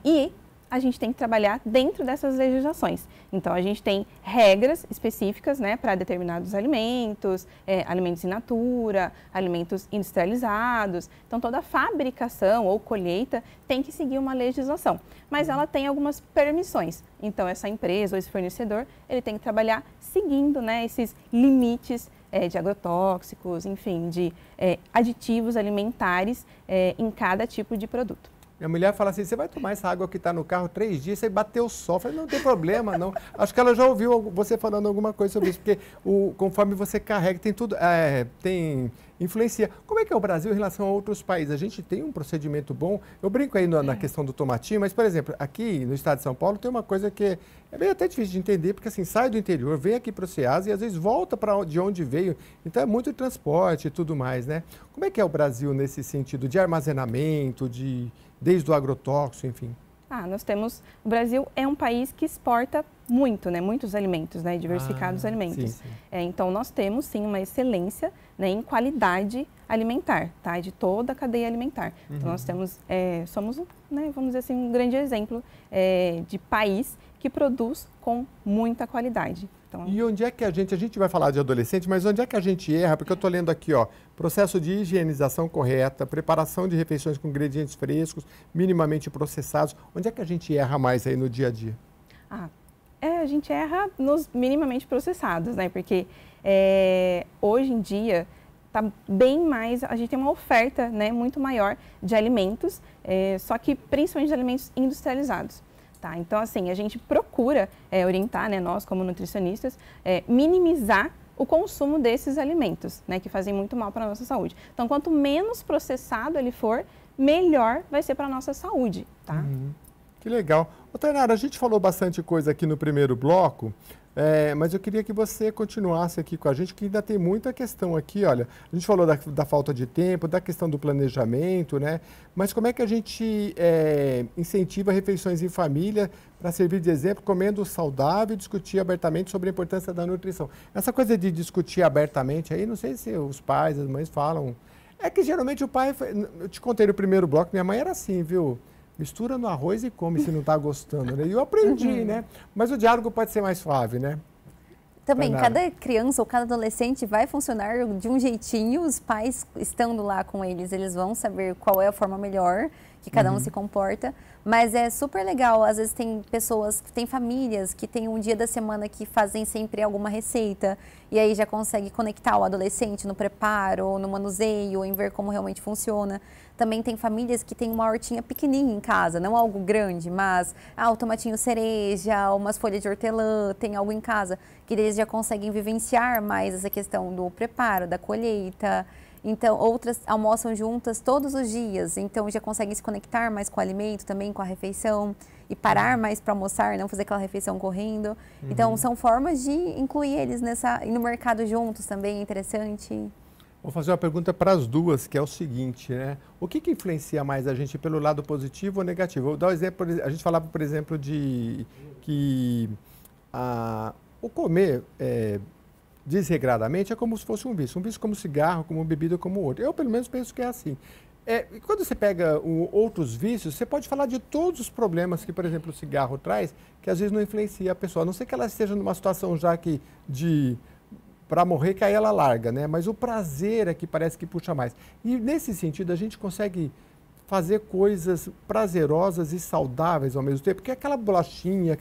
[SPEAKER 3] e a gente tem que trabalhar dentro dessas legislações. Então, a gente tem regras específicas, né, para determinados alimentos, alimentos in natura, alimentos industrializados. Então, toda a fabricação ou colheita tem que seguir uma legislação. Mas ela tem algumas permissões. Então, essa empresa ou esse fornecedor, ele tem que trabalhar seguindo, né, esses limites de agrotóxicos, enfim, de aditivos alimentares em cada tipo de produto.
[SPEAKER 1] Minha mulher fala assim, você vai tomar essa água que está no carro 3 dias, você bateu o sol. Eu falei, não tem problema, não. Acho que ela já ouviu você falando alguma coisa sobre isso, porque conforme você carrega, tem tudo, tem influencia. Como é que é o Brasil em relação a outros países? A gente tem um procedimento bom. Eu brinco aí na questão do tomatinho, mas, por exemplo, aqui no estado de São Paulo tem uma coisa que é bem até difícil de entender, porque assim, sai do interior, vem aqui para o Ceasa e às vezes volta de onde veio. Então é muito transporte e tudo mais, né? Como é que é o Brasil nesse sentido de armazenamento, desde o agrotóxico, enfim?
[SPEAKER 3] O Brasil é um país que exporta muito, né, muitos alimentos, né, diversificados alimentos.
[SPEAKER 1] Sim.
[SPEAKER 3] Então, nós temos, sim, uma excelência, né, em qualidade alimentar, tá, de toda a cadeia alimentar. Então, nós temos, somos, né, vamos dizer assim, um grande exemplo de país que produz com muita qualidade. Então,
[SPEAKER 1] e onde é que a gente vai falar de adolescente, mas onde é que a gente erra? Porque eu estou lendo aqui, ó, processo de higienização correta, preparação de refeições com ingredientes frescos, minimamente processados. Onde é que a gente erra mais aí no dia a dia?
[SPEAKER 3] A gente erra nos minimamente processados, né? Porque hoje em dia está bem mais, a gente tem uma oferta, né, muito maior de alimentos, só que principalmente de alimentos industrializados. Tá? Então, assim, a gente procura orientar, né, nós como nutricionistas, minimizar o consumo desses alimentos, né, que fazem muito mal para a nossa saúde. Então, quanto menos processado ele for, melhor vai ser para a nossa saúde, tá?
[SPEAKER 1] Que legal. Ô, Tainara, a gente falou bastante coisa aqui no primeiro bloco, mas eu queria que você continuasse aqui com a gente, que ainda tem muita questão aqui, olha. A gente falou da falta de tempo, da questão do planejamento, né? Mas como é que a gente incentiva refeições em família para servir de exemplo, comendo saudável e discutir abertamente sobre a importância da nutrição? Essa coisa de discutir abertamente aí, não sei se os pais, as mães falam. É que geralmente o pai, eu te contei no primeiro bloco, minha mãe era assim, viu? Mistura no arroz e come se não está gostando, né? E eu aprendi, né? Mas o diálogo pode ser mais suave, né?
[SPEAKER 2] Também, cada criança ou cada adolescente vai funcionar de um jeitinho, os pais estando lá com eles, eles vão saber qual é a forma melhor que cada um se comporta, mas é super legal, às vezes tem pessoas, tem famílias que tem um dia da semana que fazem sempre alguma receita e aí já consegue conectar o adolescente no preparo, no manuseio, em ver como realmente funciona. Também tem famílias que têm uma hortinha pequenininha em casa, não algo grande, mas o tomatinho cereja, umas folhas de hortelã, tem algo em casa, que eles já conseguem vivenciar mais essa questão do preparo, da colheita. Então, outras almoçam juntas todos os dias, então já conseguem se conectar mais com o alimento, também com a refeição, e parar mais para almoçar, não fazer aquela refeição correndo. Então, são formas de incluir eles no mercado juntos também, é interessante.
[SPEAKER 1] Vou fazer uma pergunta para as duas, que é o seguinte, né? O que influencia mais a gente pelo lado positivo ou negativo? Vou dar um exemplo, a gente falava, por exemplo, de que o comer desregradamente é como se fosse um vício como cigarro, como bebida, como outro. Eu, pelo menos, penso que é assim. E quando você pega outros vícios, você pode falar de todos os problemas que, por exemplo, o cigarro traz, que às vezes não influencia a pessoa. A não ser que ela esteja numa situação já que para morrer, que aí ela larga, né? Mas o prazer é que parece que puxa mais. E nesse sentido, a gente consegue fazer coisas prazerosas e saudáveis ao mesmo tempo, porque aquela bolachinha,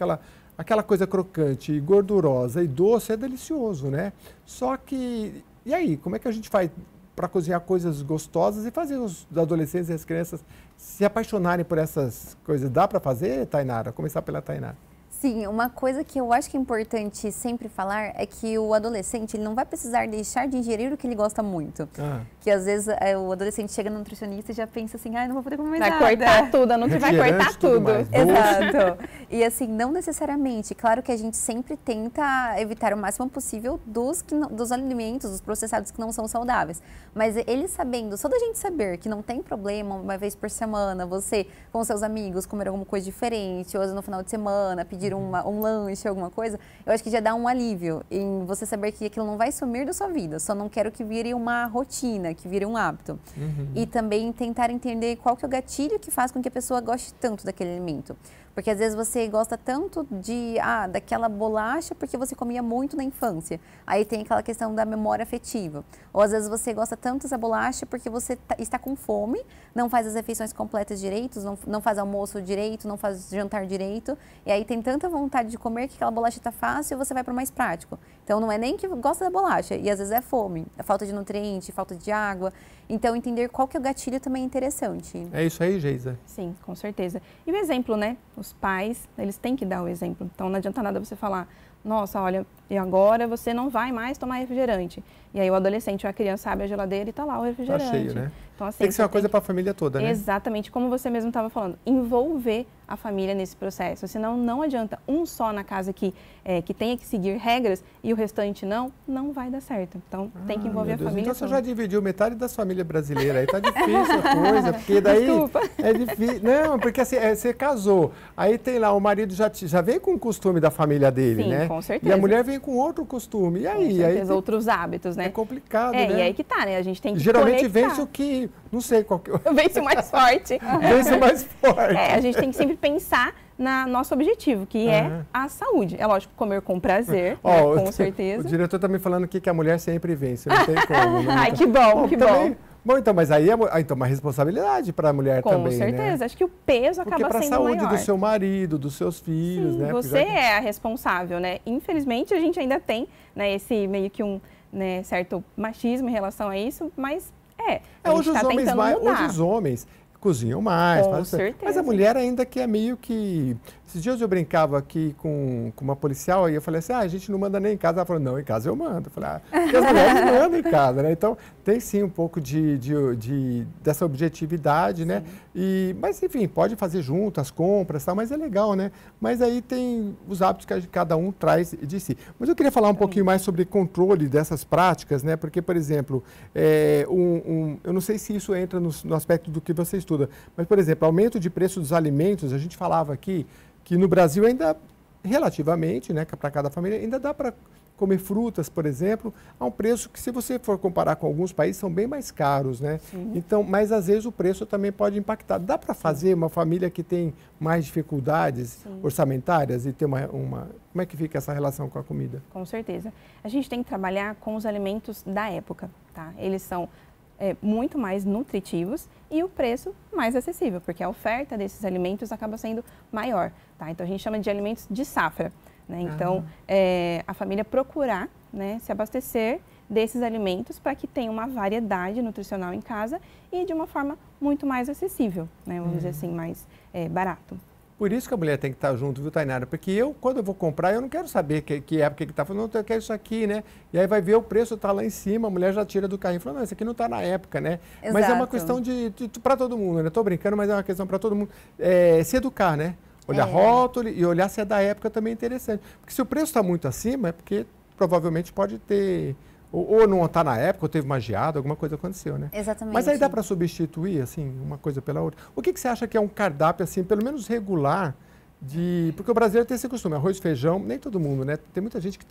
[SPEAKER 1] aquela coisa crocante, gordurosa e doce é delicioso, né? Só que, e aí, como é que a gente faz para cozinhar coisas gostosas e fazer os adolescentes e as crianças se apaixonarem por essas coisas? Dá para fazer, Tainara? Começar pela Tainara.
[SPEAKER 2] Sim, uma coisa que eu acho que é importante sempre falar é que o adolescente ele não vai precisar deixar de ingerir o que ele gosta muito. Que às vezes o adolescente chega no nutricionista e já pensa assim, não vou poder comer nada.
[SPEAKER 3] Vai cortar tudo, a Nutri vai cortar tudo.
[SPEAKER 2] Exato. E assim, não necessariamente. Claro que a gente sempre tenta evitar o máximo possível dos alimentos, dos processados que não são saudáveis. Mas ele sabendo, só da gente saber que não tem problema, uma vez por semana, você com seus amigos comer alguma coisa diferente, ou no final de semana pedir um lanche, alguma coisa, eu acho que já dá um alívio em você saber que aquilo não vai sumir da sua vida. Só não quero que vire uma rotina, que vire um hábito. E também tentar entender qual que é o gatilho que faz com que a pessoa goste tanto daquele alimento. Porque às vezes você gosta tanto daquela bolacha porque você comia muito na infância. Aí tem aquela questão da memória afetiva. Ou às vezes você gosta tanto dessa bolacha porque você está com fome, não faz as refeições completas direito, não faz almoço direito, não faz jantar direito. E aí tem tanta vontade de comer que aquela bolacha está fácil e você vai para o mais prático. Então não é nem que gosta da bolacha, e às vezes é fome, a falta de nutriente, falta de água. Então entender qual que é o gatilho também é interessante.
[SPEAKER 1] É isso aí, Geisa?
[SPEAKER 3] Sim, com certeza. E o exemplo, né? Os pais, eles têm que dar o exemplo. Então não adianta nada você falar, nossa, olha, e agora você não vai mais tomar refrigerante. E aí o adolescente ou a criança abre a geladeira e está lá o refrigerante.
[SPEAKER 1] Tá cheio, né?
[SPEAKER 3] Então, assim,
[SPEAKER 1] tem que ser uma coisa para a família toda, né?
[SPEAKER 3] Exatamente, como você mesmo estava falando, envolver a família nesse processo. Senão não adianta um só na casa que tenha que seguir regras e o restante não vai dar certo. Então tem que envolver a família.
[SPEAKER 1] Então
[SPEAKER 3] toda.
[SPEAKER 1] você já dividiu metade das famílias brasileiras, aí tá difícil a coisa, porque daí
[SPEAKER 3] Desculpa.
[SPEAKER 1] É difícil. Não, porque assim, você casou, aí tem lá, o marido já vem com o costume da família dele,
[SPEAKER 3] Sim,
[SPEAKER 1] né?
[SPEAKER 3] com certeza.
[SPEAKER 1] E a mulher vem com outro costume, e aí?
[SPEAKER 3] Com certeza, outros hábitos, né?
[SPEAKER 1] É complicado, né?
[SPEAKER 3] E aí que tá, né? A gente tem que
[SPEAKER 1] geralmente
[SPEAKER 3] conectar.
[SPEAKER 1] vence o que, não sei qual que...
[SPEAKER 3] Vence o mais forte.
[SPEAKER 1] Vence o mais forte.
[SPEAKER 3] A gente tem que sempre pensar no nosso objetivo, que é a saúde. É lógico, comer com prazer, né? Com certeza.
[SPEAKER 1] O diretor tá me falando aqui que a mulher sempre vence, não tem como. Né?
[SPEAKER 3] Ai, que bom, que
[SPEAKER 1] também,
[SPEAKER 3] bom.
[SPEAKER 1] Bom, então, mas aí então uma responsabilidade para a mulher também,
[SPEAKER 3] Com certeza.
[SPEAKER 1] né?
[SPEAKER 3] Acho que o peso acaba sendo maior.
[SPEAKER 1] Porque para a saúde do seu marido, dos seus filhos,
[SPEAKER 3] Sim,
[SPEAKER 1] né?
[SPEAKER 3] Você é a responsável, né? Infelizmente, a gente ainda tem, né, esse meio que certo machismo em relação a isso, mas
[SPEAKER 1] hoje os homens hoje os homens cozinham mais,
[SPEAKER 3] Com certeza.
[SPEAKER 1] Mas a mulher ainda que é meio que... Esses dias eu brincava aqui com uma policial e eu falei assim, a gente não manda nem em casa. Ela falou, não, em casa eu mando. Eu falei, porque as mulheres mandam em casa, né? Então, tem sim um pouco dessa objetividade, né? Mas, enfim, pode fazer junto as compras e tal, mas é legal, né? Mas aí tem os hábitos que cada um traz de si. Mas eu queria falar um pouquinho mais sobre controle dessas práticas, né? Porque, por exemplo, eu não sei se isso entra no aspecto do que você estuda, mas, por exemplo, aumento de preço dos alimentos, a gente falava aqui que no Brasil ainda, relativamente, né, para cada família, ainda dá para comer frutas, por exemplo, a um preço que, se você for comparar com alguns países, são bem mais caros, né? Então, mas às vezes o preço também pode impactar. Dá para fazer uma família que tem mais dificuldades orçamentárias e ter uma... Como é que fica essa relação com a comida?
[SPEAKER 3] Com certeza. A gente tem que trabalhar com os alimentos da época, tá? Eles são muito mais nutritivos e o preço mais acessível, porque a oferta desses alimentos acaba sendo maior, tá? Então, a gente chama de alimentos de safra, né? Então, a família procurar, né, se abastecer desses alimentos para que tenha uma variedade nutricional em casa e de uma forma muito mais acessível, né? Vamos dizer assim, mais barato.
[SPEAKER 1] Por isso que a mulher tem que estar junto, viu, Tainara? Porque quando eu vou comprar, eu não quero saber que época que está falando, não, eu quero isso aqui, né? E aí vai ver o preço, está lá em cima, a mulher já tira do carrinho e fala, não, isso aqui não está na época, né?
[SPEAKER 2] Exato.
[SPEAKER 1] Mas é uma questão para todo mundo, né? Estou brincando, mas é uma questão para todo mundo. Se educar, né? Olhar rótulo e olhar se é da época também é interessante. Porque se o preço está muito acima, é porque provavelmente pode ter... Ou não está na época, ou teve uma geada, alguma coisa aconteceu, né?
[SPEAKER 2] Exatamente.
[SPEAKER 1] Mas aí dá para substituir, assim, uma coisa pela outra. O que você acha que é um cardápio, assim, pelo menos regular, porque o brasileiro tem esse costume, arroz, feijão, nem todo mundo, né? Tem muita gente que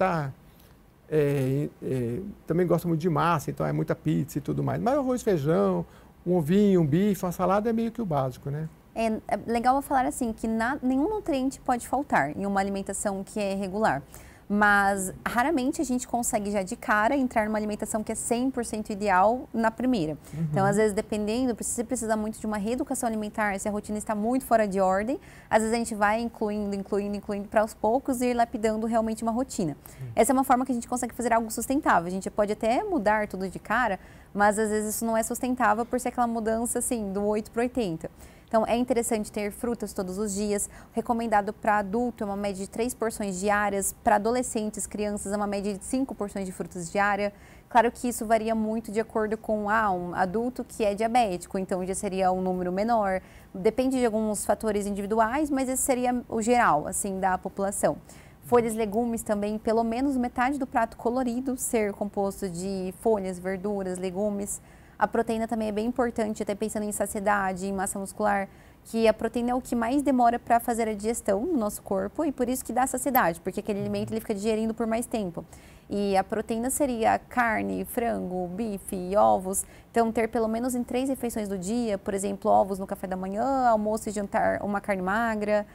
[SPEAKER 1] também gosta muito de massa, então é muita pizza e tudo mais. Mas arroz, feijão, um ovinho, um bife, uma salada é meio que o básico, né?
[SPEAKER 2] É legal eu falar assim, que nenhum nutriente pode faltar em uma alimentação que é regular. Mas raramente a gente consegue já de cara entrar numa alimentação que é 100% ideal na primeira. Então, às vezes, dependendo, se precisa muito de uma reeducação alimentar, se a rotina está muito fora de ordem, às vezes a gente vai incluindo para aos poucos ir lapidando realmente uma rotina. Essa é uma forma que a gente consegue fazer algo sustentável. A gente pode até mudar tudo de cara, mas às vezes isso não é sustentável por ser aquela mudança assim, do 8 para 80. Então, é interessante ter frutas todos os dias. Recomendado para adulto é uma média de 3 porções diárias. Para adolescentes, crianças, é uma média de 5 porções de frutas diária. Claro que isso varia muito de acordo com um adulto que é diabético, então já seria um número menor. Depende de alguns fatores individuais, mas esse seria o geral, assim, da população. Folhas, legumes também, pelo menos metade do prato colorido ser composto de folhas, verduras, legumes. A proteína também é bem importante, até pensando em saciedade, em massa muscular, que a proteína é o que mais demora para fazer a digestão no nosso corpo e por isso que dá saciedade, porque aquele alimento ele fica digerindo por mais tempo. E a proteína seria carne, frango, bife, ovos. Então, ter pelo menos em 3 refeições do dia, por exemplo, ovos no café da manhã, almoço e jantar, uma carne magra.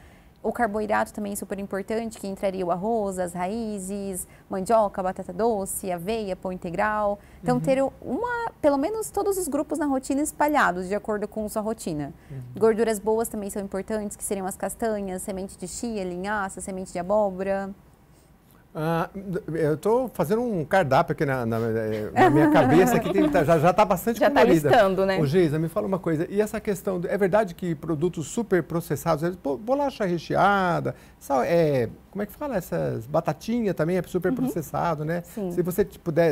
[SPEAKER 2] O carboidrato também é super importante, que entraria o arroz, as raízes, mandioca, batata doce, aveia, pão integral. Então, ter pelo menos todos os grupos na rotina espalhados, de acordo com sua rotina. Gorduras boas também são importantes, que seriam as castanhas, semente de chia, linhaça, semente de abóbora.
[SPEAKER 1] Eu estou fazendo um cardápio aqui na minha cabeça, que já está bastante
[SPEAKER 3] já
[SPEAKER 1] colorida.
[SPEAKER 3] Já está listando, né?
[SPEAKER 1] Ô, Geisa, me fala uma coisa, e essa questão, é verdade que produtos super processados, bolacha recheada, como é que fala? Essas batatinhas também é super processado, né?
[SPEAKER 3] Sim.
[SPEAKER 1] Se você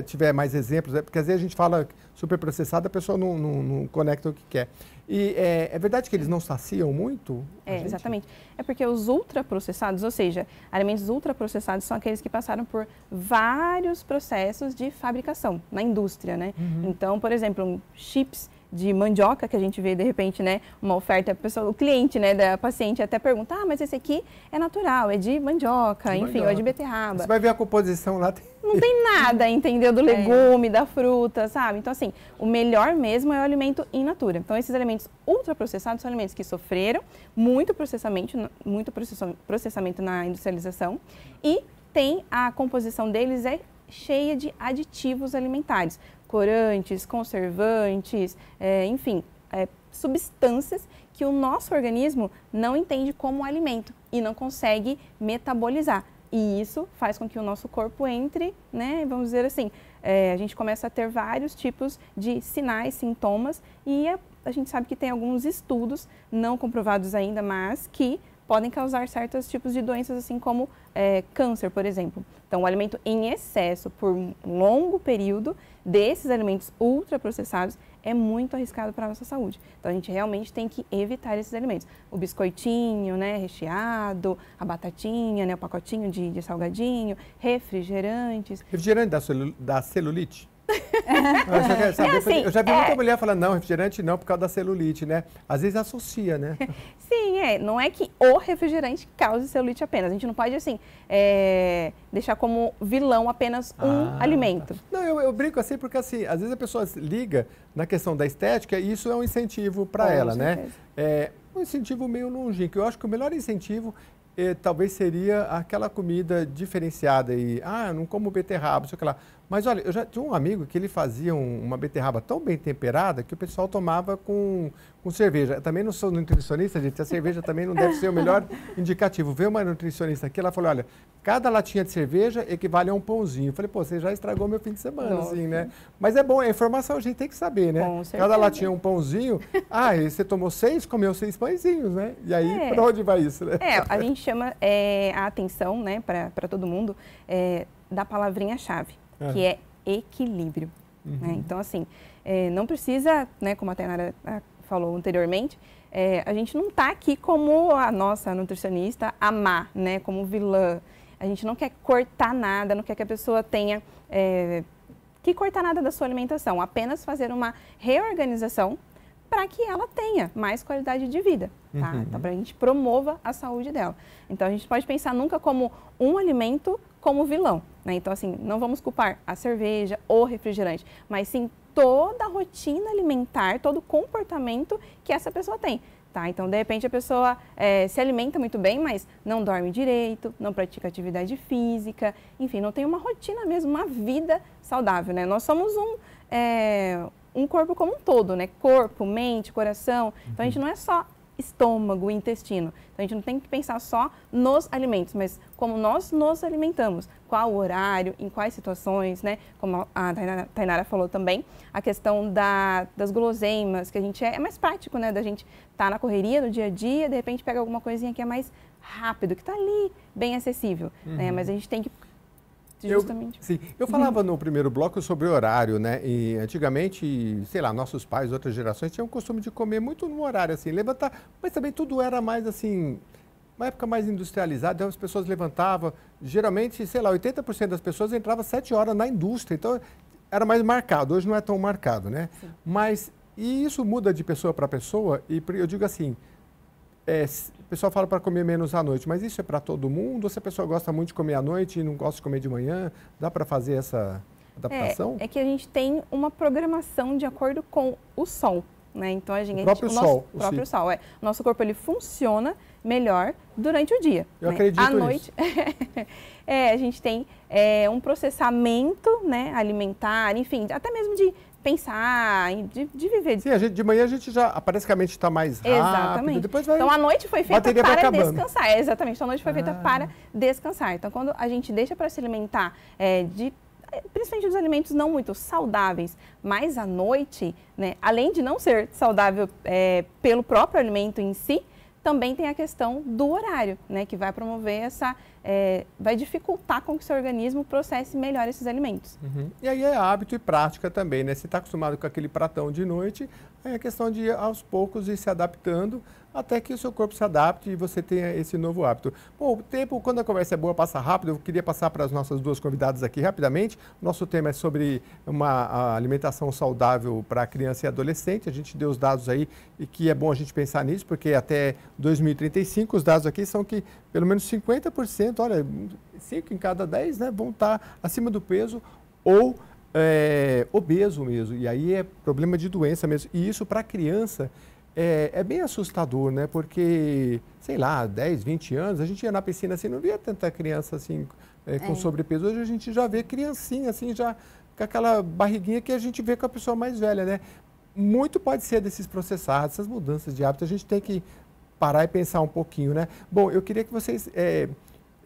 [SPEAKER 1] tiver mais exemplos, porque às vezes a gente fala super processado, a pessoa não conecta o que quer. E é verdade que eles não saciam muito?
[SPEAKER 3] Exatamente. É porque os ultraprocessados, ou seja, alimentos ultraprocessados são aqueles que passaram por vários processos de fabricação na indústria, né? Então, por exemplo, chips de mandioca que a gente vê de repente, né, uma oferta, o cliente, né, da paciente até pergunta, mas esse aqui é natural, é de mandioca, enfim, ou é de beterraba.
[SPEAKER 1] Você vai ver a composição lá.
[SPEAKER 3] Não tem nada, entendeu, do legume, da fruta, sabe? Então, assim, o melhor mesmo é o alimento in natura. Então, esses alimentos ultraprocessados são alimentos que sofreram muito processamento na industrialização e tem a composição deles cheia de aditivos alimentares, corantes, conservantes, enfim, substâncias que o nosso organismo não entende como alimento e não consegue metabolizar. E isso faz com que o nosso corpo entre, né, vamos dizer assim, a gente começa a ter vários tipos de sinais, sintomas e a gente sabe que tem alguns estudos não comprovados ainda, mas que podem causar certos tipos de doenças, assim como câncer, por exemplo. Então, o alimento em excesso por um longo período desses alimentos ultraprocessados é muito arriscado para a nossa saúde. Então, a gente realmente tem que evitar esses alimentos. O biscoitinho, né, recheado, a batatinha, né, o pacotinho de salgadinho, refrigerantes.
[SPEAKER 1] Refrigerante da celulite? Eu já vi muita mulher falando, não, refrigerante não, por causa da celulite, né? Às vezes associa, né?
[SPEAKER 3] Sim, não é que o refrigerante cause celulite apenas. A gente não pode, assim, deixar como vilão apenas um alimento.
[SPEAKER 1] Tá. Não, eu brinco assim porque, assim, às vezes a pessoa liga na questão da estética e isso é um incentivo para ela, né? É um incentivo meio longínquo. Eu acho que o melhor incentivo talvez seria aquela comida diferenciada e, não como beterraba, sei lá. Mas olha, eu já tinha um amigo que ele fazia uma beterraba tão bem temperada que o pessoal tomava com cerveja. Eu também não sou nutricionista, gente, a cerveja também não deve ser o melhor indicativo. Veio uma nutricionista aqui, ela falou, olha, cada latinha de cerveja equivale a um pãozinho. Eu falei, pô, você já estragou meu fim de semana, assim, né? Mas é bom, a informação a gente tem que saber, né?
[SPEAKER 3] Com certeza.
[SPEAKER 1] Cada latinha é um pãozinho. E você tomou 6, comeu 6 pãezinhos, né? E aí, para onde vai isso, né?
[SPEAKER 3] A gente chama a atenção, né, para todo mundo, da palavrinha-chave, que é equilíbrio. Né? Então, assim, não precisa, né, como a Tainara falou anteriormente, a gente não está aqui como a nossa nutricionista amar, né, como vilã. A gente não quer cortar nada, não quer que a pessoa tenha que cortar nada da sua alimentação, apenas fazer uma reorganização para que ela tenha mais qualidade de vida, tá? Então, para a gente promova a saúde dela. Então, a gente pode pensar nunca como um alimento como vilão, né? Então, assim, não vamos culpar a cerveja ou refrigerante, mas sim toda a rotina alimentar, todo o comportamento que essa pessoa tem. Tá? Então, de repente, a pessoa se alimenta muito bem, mas não dorme direito, não pratica atividade física, enfim, não tem uma rotina mesmo, uma vida saudável, né? Nós somos um corpo como um todo, né? Corpo, mente, coração. Então, a gente não é só estômago, intestino. Então, a gente não tem que pensar só nos alimentos, mas como nós nos alimentamos, qual o horário, em quais situações, né? Como a Tainara falou também, a questão das guloseimas, que a gente é mais prático, né? Da gente estar na correria do dia a dia, de repente pega alguma coisinha que é mais rápido, que está ali, bem acessível, né? Mas a gente tem que justamente.
[SPEAKER 1] Eu falava no primeiro bloco sobre horário, né? E antigamente, sei lá, nossos pais, outras gerações tinham o costume de comer muito no horário, assim, levantar, mas também tudo era mais assim, uma época mais industrializada, então as pessoas levantavam, geralmente, sei lá, 80% das pessoas entravam às 7 horas na indústria, então era mais marcado, hoje não é tão marcado, né? Sim. Mas, e isso muda de pessoa para pessoa, e eu digo assim, o pessoal fala para comer menos à noite, mas isso é para todo mundo? Ou se a pessoa gosta muito de comer à noite e não gosta de comer de manhã, dá para fazer essa adaptação?
[SPEAKER 3] É que a gente tem uma programação de acordo com o sol, né? Então a gente,
[SPEAKER 1] o próprio sol.
[SPEAKER 3] O próprio sol, Nosso corpo ele funciona melhor durante o dia.
[SPEAKER 1] Eu acredito
[SPEAKER 3] à noite, a gente tem um processamento, né, alimentar, enfim, até mesmo de pensar, de viver.
[SPEAKER 1] Sim, de manhã a gente já, parece que a mente está mais rápido.
[SPEAKER 3] Exatamente.
[SPEAKER 1] Depois vai,
[SPEAKER 3] então, a noite foi feita para descansar. Exatamente. Então, a noite foi feita para descansar. Então, quando a gente deixa para se alimentar principalmente dos alimentos não muito saudáveis, mas à noite, né, além de não ser saudável pelo próprio alimento em si, também tem a questão do horário, né, que vai promover vai dificultar com que o seu organismo processe melhor esses alimentos.
[SPEAKER 1] E aí é hábito e prática também, né? Você está acostumado com aquele pratão de noite, é questão de aos poucos ir se adaptando até que o seu corpo se adapte e você tenha esse novo hábito. Bom, o tempo, quando a conversa é boa, passa rápido. Eu queria passar para as nossas duas convidadas aqui rapidamente. Nosso tema é sobre a alimentação saudável para criança e adolescente. A gente deu os dados aí e que é bom a gente pensar nisso, porque até 2035 os dados aqui são que pelo menos 50%, olha, 5 em cada 10, né, vão estar acima do peso ou obeso mesmo. E aí é problema de doença mesmo. E isso para a criança é bem assustador, né? Porque, sei lá, 10, 20 anos, a gente ia na piscina assim, não via tanta criança assim com sobrepeso. Hoje a gente já vê criancinha assim, já com aquela barriguinha que a gente vê com a pessoa mais velha, né? Muito pode ser desses processados, essas mudanças de hábito. A gente tem que parar e pensar um pouquinho, né? Bom, eu queria que vocês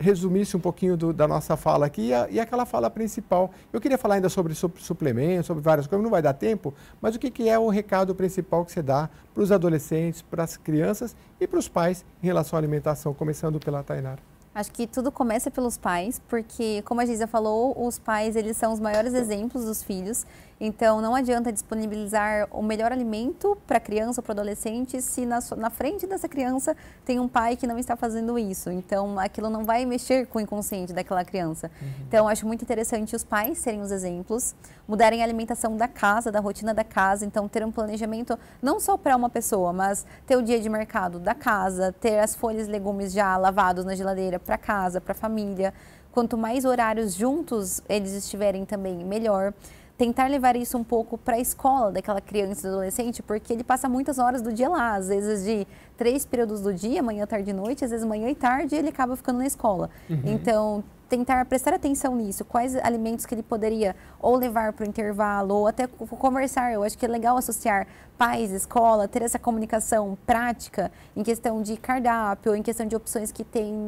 [SPEAKER 1] resumisse um pouquinho da nossa fala aqui e aquela fala principal. Eu queria falar ainda sobre suplementos, sobre várias coisas, não vai dar tempo, mas o que é o recado principal que você dá para os adolescentes, para as crianças e para os pais em relação à alimentação, começando pela Tainara?
[SPEAKER 2] Acho que tudo começa pelos pais, porque, como a Geisa falou, os pais, eles são os maiores exemplos dos filhos. Então, não adianta disponibilizar o melhor alimento para a criança ou para o adolescente se na frente dessa criança tem um pai que não está fazendo isso. Então, aquilo não vai mexer com o inconsciente daquela criança. Então, acho muito interessante os pais serem os exemplos, mudarem a alimentação da casa, da rotina da casa. Então, ter um planejamento não só para uma pessoa, mas ter o dia de mercado da casa, ter as folhas e legumes já lavados na geladeira para casa, para a família. Quanto mais horários juntos eles estiverem também, melhor. Tentar levar isso um pouco para a escola daquela criança e adolescente, porque ele passa muitas horas do dia lá, às vezes de 3 períodos do dia, manhã, tarde e noite, às vezes manhã e tarde, ele acaba ficando na escola. Então, tentar prestar atenção nisso, quais alimentos que ele poderia ou levar para o intervalo, ou até conversar. Eu acho que é legal associar pais, escola, ter essa comunicação prática em questão de cardápio, em questão de opções que tem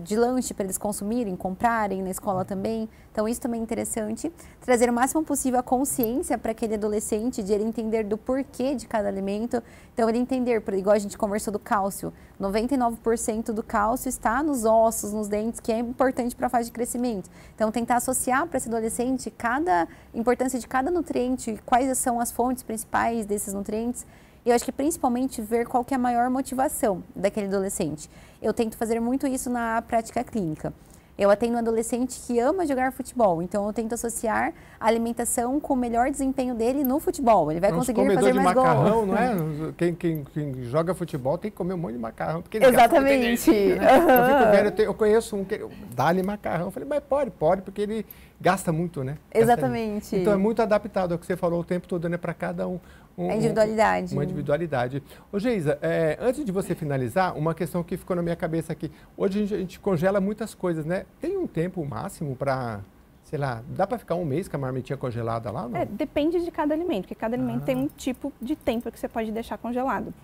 [SPEAKER 2] de lanche para eles consumirem, comprarem na escola também. Então, isso também é interessante. Trazer o máximo possível a consciência para aquele adolescente, de ele entender do porquê de cada alimento. Então, ele entender, igual a gente conversou do cálcio, 99% do cálcio está nos ossos, nos dentes, que é importante para a fase de crescimento. Então, tentar associar para esse adolescente a importância de cada nutriente, quais são as fontes principais desses nutrientes. Eu acho que principalmente ver qual que é a maior motivação daquele adolescente. Eu tento fazer muito isso na prática clínica. Eu atendo um adolescente que ama jogar futebol, então eu tento associar a alimentação com o melhor desempenho dele no futebol. Ele vai conseguir fazer mais
[SPEAKER 1] macarrão,
[SPEAKER 2] gol.
[SPEAKER 1] Não é? Quem joga futebol tem que comer um monte de macarrão. Porque ele
[SPEAKER 2] Exatamente.
[SPEAKER 1] Né? Eu fico vendo, eu conheço um que dá-lhe macarrão. Eu falei, mas pode, porque ele gasta muito, né?
[SPEAKER 2] Exatamente.
[SPEAKER 1] Então é muito adaptado ao que você falou o tempo todo, né? Para cada um.
[SPEAKER 2] A individualidade.
[SPEAKER 1] Uma individualidade. Ô, Geisa, antes de você finalizar, uma questão que ficou na minha cabeça aqui. Hoje a gente congela muitas coisas, né? Tem um tempo máximo para, sei lá, dá para ficar um mês com a marmitinha congelada lá? Não?
[SPEAKER 3] Depende de cada alimento, porque cada alimento tem um tipo de tempo que você pode deixar congelado.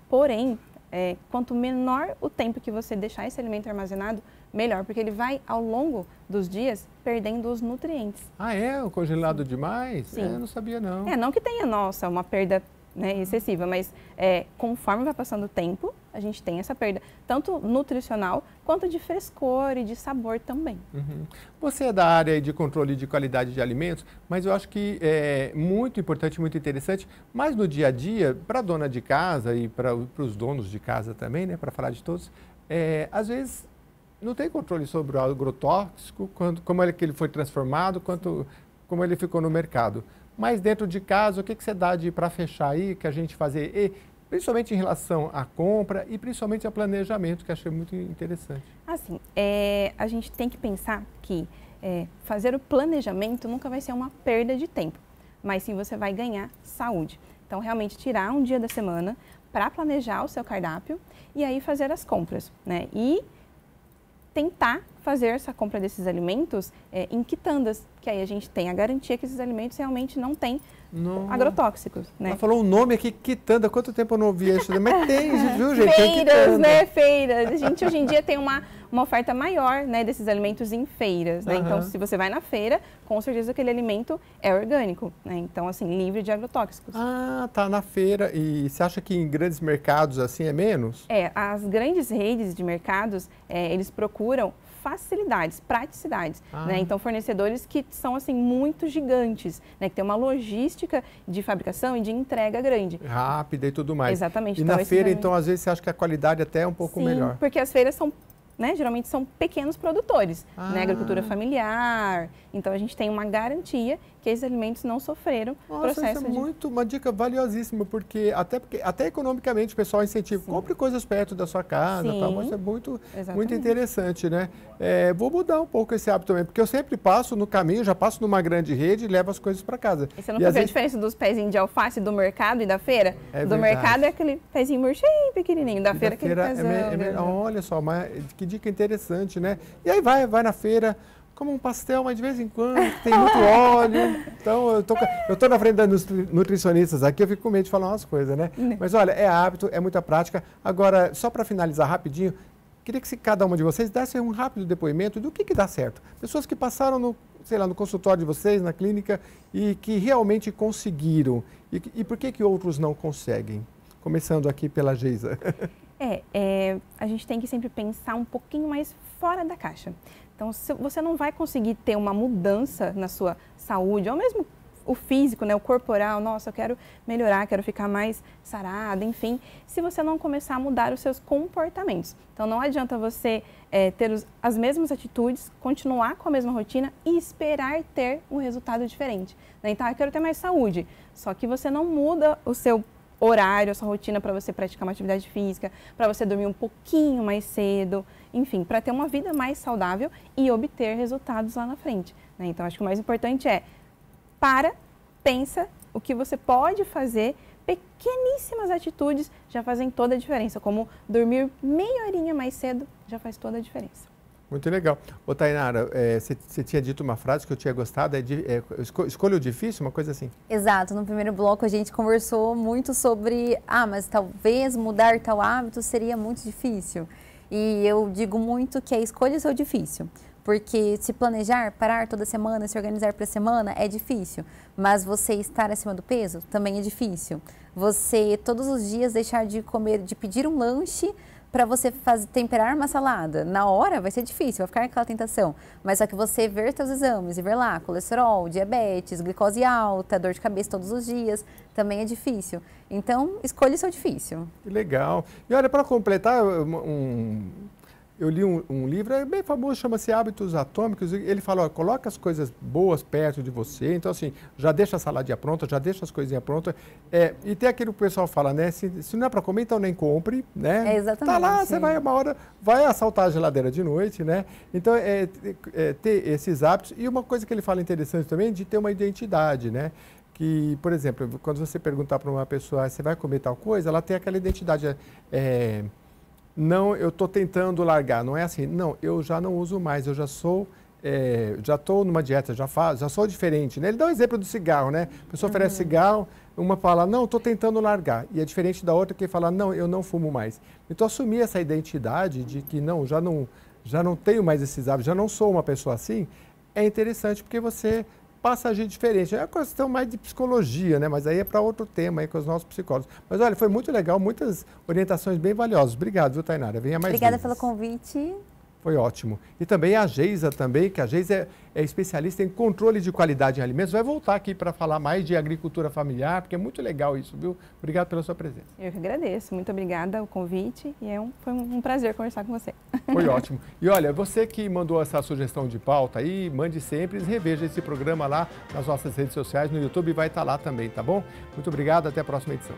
[SPEAKER 3] Porém, quanto menor o tempo que você deixar esse alimento armazenado, melhor, porque ele vai, ao longo dos dias, perdendo os nutrientes.
[SPEAKER 1] Ah, é? O congelado demais?
[SPEAKER 3] Sim.
[SPEAKER 1] Eu não sabia, não.
[SPEAKER 3] Não que tenha, uma perda, né, excessiva, mas conforme vai passando o tempo, a gente tem essa perda, tanto nutricional, quanto de frescor e de sabor também.
[SPEAKER 1] Uhum. Você é da área de controle de qualidade de alimentos, mas eu acho que é muito importante, muito interessante, mas no dia a dia, para a dona de casa e para os donos de casa também, né, para falar de todos, às vezes não tem controle sobre o agrotóxico, como é que ele foi transformado, como ele ficou no mercado. Mas dentro de casa, o que você dá para fechar aí, que a gente fazer, principalmente em relação à compra e principalmente ao planejamento, que achei muito interessante.
[SPEAKER 3] Assim, a gente tem que pensar que fazer o planejamento nunca vai ser uma perda de tempo, mas sim você vai ganhar saúde. Então, realmente tirar um dia da semana para planejar o seu cardápio e aí fazer as compras, né? E tentar fazer essa compra desses alimentos em quitandas, que aí a gente tem a garantia que esses alimentos realmente não têm agrotóxicos, né?
[SPEAKER 1] Ela falou um nome aqui, quitanda, quanto tempo eu não ouvia isso? Mas tem, viu, gente?
[SPEAKER 3] Feiras, né? Feiras. A gente hoje em dia tem uma oferta maior, né, desses alimentos em feiras, né? Então, se você vai na feira, com certeza aquele alimento é orgânico, né? Então, assim, livre de agrotóxicos.
[SPEAKER 1] Ah, tá na feira. E você acha que em grandes mercados assim é menos?
[SPEAKER 3] As grandes redes de mercados, eles procuram facilidades, praticidades, né? Então, fornecedores que são, assim, muito gigantes, né? Que tem uma logística de fabricação e de entrega grande.
[SPEAKER 1] Rápida e tudo mais.
[SPEAKER 3] Exatamente.
[SPEAKER 1] E então, na feira, então, às vezes você acha que a qualidade até é um pouco melhor.
[SPEAKER 3] Porque as feiras são, né, geralmente são pequenos produtores, né? Agricultura familiar. Então, a gente tem uma garantia que esses alimentos não sofreram processo
[SPEAKER 1] isso é uma dica valiosíssima, porque até economicamente o pessoal incentiva, compre coisas perto da sua casa, tal, mas é muito interessante, né? Vou mudar um pouco esse hábito também, porque eu sempre passo no caminho, já passo numa grande rede e levo as coisas para casa.
[SPEAKER 3] E você nunca vê a diferença dos pezinhos de alface do mercado e da feira? Do mercado é aquele pezinho murchinho, pequenininho, da feira aquele pezão.
[SPEAKER 1] Olha só, mas que dica interessante, né? E aí vai na feira, como um pastel, mas de vez em quando tem muito óleo. Então, eu tô na frente das nutricionistas aqui, eu fico com medo de falar umas coisas, né? Mas olha, é hábito, é muita prática. Agora, só para finalizar rapidinho, queria que cada uma de vocês desse um rápido depoimento do que dá certo. Pessoas que passaram no consultório de vocês, na clínica, e que realmente conseguiram. E por que outros não conseguem? Começando aqui pela Geisa.
[SPEAKER 3] A gente tem que sempre pensar um pouquinho mais fora da caixa. Então, você não vai conseguir ter uma mudança na sua saúde, ou mesmo o físico, né, o corporal, nossa, eu quero melhorar, quero ficar mais sarada, enfim, se você não começar a mudar os seus comportamentos. Então, não adianta você ter as mesmas atitudes, continuar com a mesma rotina e esperar ter um resultado diferente, né? Então, eu quero ter mais saúde, só que você não muda o seu horário, a sua rotina para você praticar uma atividade física, para você dormir um pouquinho mais cedo, enfim, para ter uma vida mais saudável e obter resultados lá na frente, né? Então, acho que o mais importante pensa o que você pode fazer, pequeníssimas atitudes já fazem toda a diferença, como dormir meia horinha mais cedo já faz toda a diferença.
[SPEAKER 1] Muito legal. Ô, Tainara, você tinha dito uma frase que eu tinha gostado, escolha o difícil, uma coisa assim?
[SPEAKER 2] Exato. No primeiro bloco a gente conversou muito sobre, mas talvez mudar tal hábito seria muito difícil. E eu digo muito que a escolha é o difícil. Porque se planejar, parar toda semana, se organizar para a semana é difícil. Mas você estar acima do peso também é difícil. Você todos os dias deixar de comer, de pedir um lanche para você temperar uma salada. Na hora vai ser difícil, vai ficar aquela tentação. Mas só que você ver seus exames e ver lá colesterol, diabetes, glicose alta, dor de cabeça todos os dias, também é difícil. Então, escolha o seu difícil.
[SPEAKER 1] Que legal. E olha, para completar, eu li um livro, é bem famoso, chama-se Hábitos Atômicos, e ele fala, ó, coloca as coisas boas perto de você, então assim, já deixa a saladinha pronta, já deixa as coisinhas prontas, e tem aquilo que o pessoal fala, né, se não é para comer, então nem compre, né?
[SPEAKER 2] Exatamente.
[SPEAKER 1] Tá lá, você vai uma hora, vai assaltar a geladeira de noite, né? Então, ter esses hábitos, e uma coisa que ele fala interessante também, de ter uma identidade, né? Que, por exemplo, quando você perguntar para uma pessoa, você vai comer tal coisa, ela tem aquela identidade, não, eu estou tentando largar, não é assim, não, eu já não uso mais, eu já sou, já estou numa dieta, já sou diferente, né? Ele dá o exemplo do cigarro, né? A pessoa oferece cigarro, uma fala, não, estou tentando largar, e é diferente da outra que fala, não, eu não fumo mais. Então, assumir essa identidade de que não, já não tenho mais esses hábitos, já não sou uma pessoa assim, é interessante porque você passa a agir diferente. É uma questão mais de psicologia, né? Mas aí é para outro tema aí com os nossos psicólogos. Mas olha, foi muito legal, muitas orientações bem valiosas. Obrigado, viu, Tainara? Venha mais
[SPEAKER 2] Obrigada
[SPEAKER 1] vezes.
[SPEAKER 2] pelo convite.
[SPEAKER 1] Foi ótimo. E também a Geisa também, que a Geisa é especialista em controle de qualidade em alimentos. Vai voltar aqui para falar mais de agricultura familiar, porque é muito legal isso, viu? Obrigado pela sua presença.
[SPEAKER 3] Eu que agradeço. Muito obrigada o convite e foi um prazer conversar com você.
[SPEAKER 1] Foi ótimo. E olha, você que mandou essa sugestão de pauta aí, mande sempre e reveja esse programa lá nas nossas redes sociais, no YouTube, vai estar lá também, tá bom? Muito obrigado, até a próxima edição.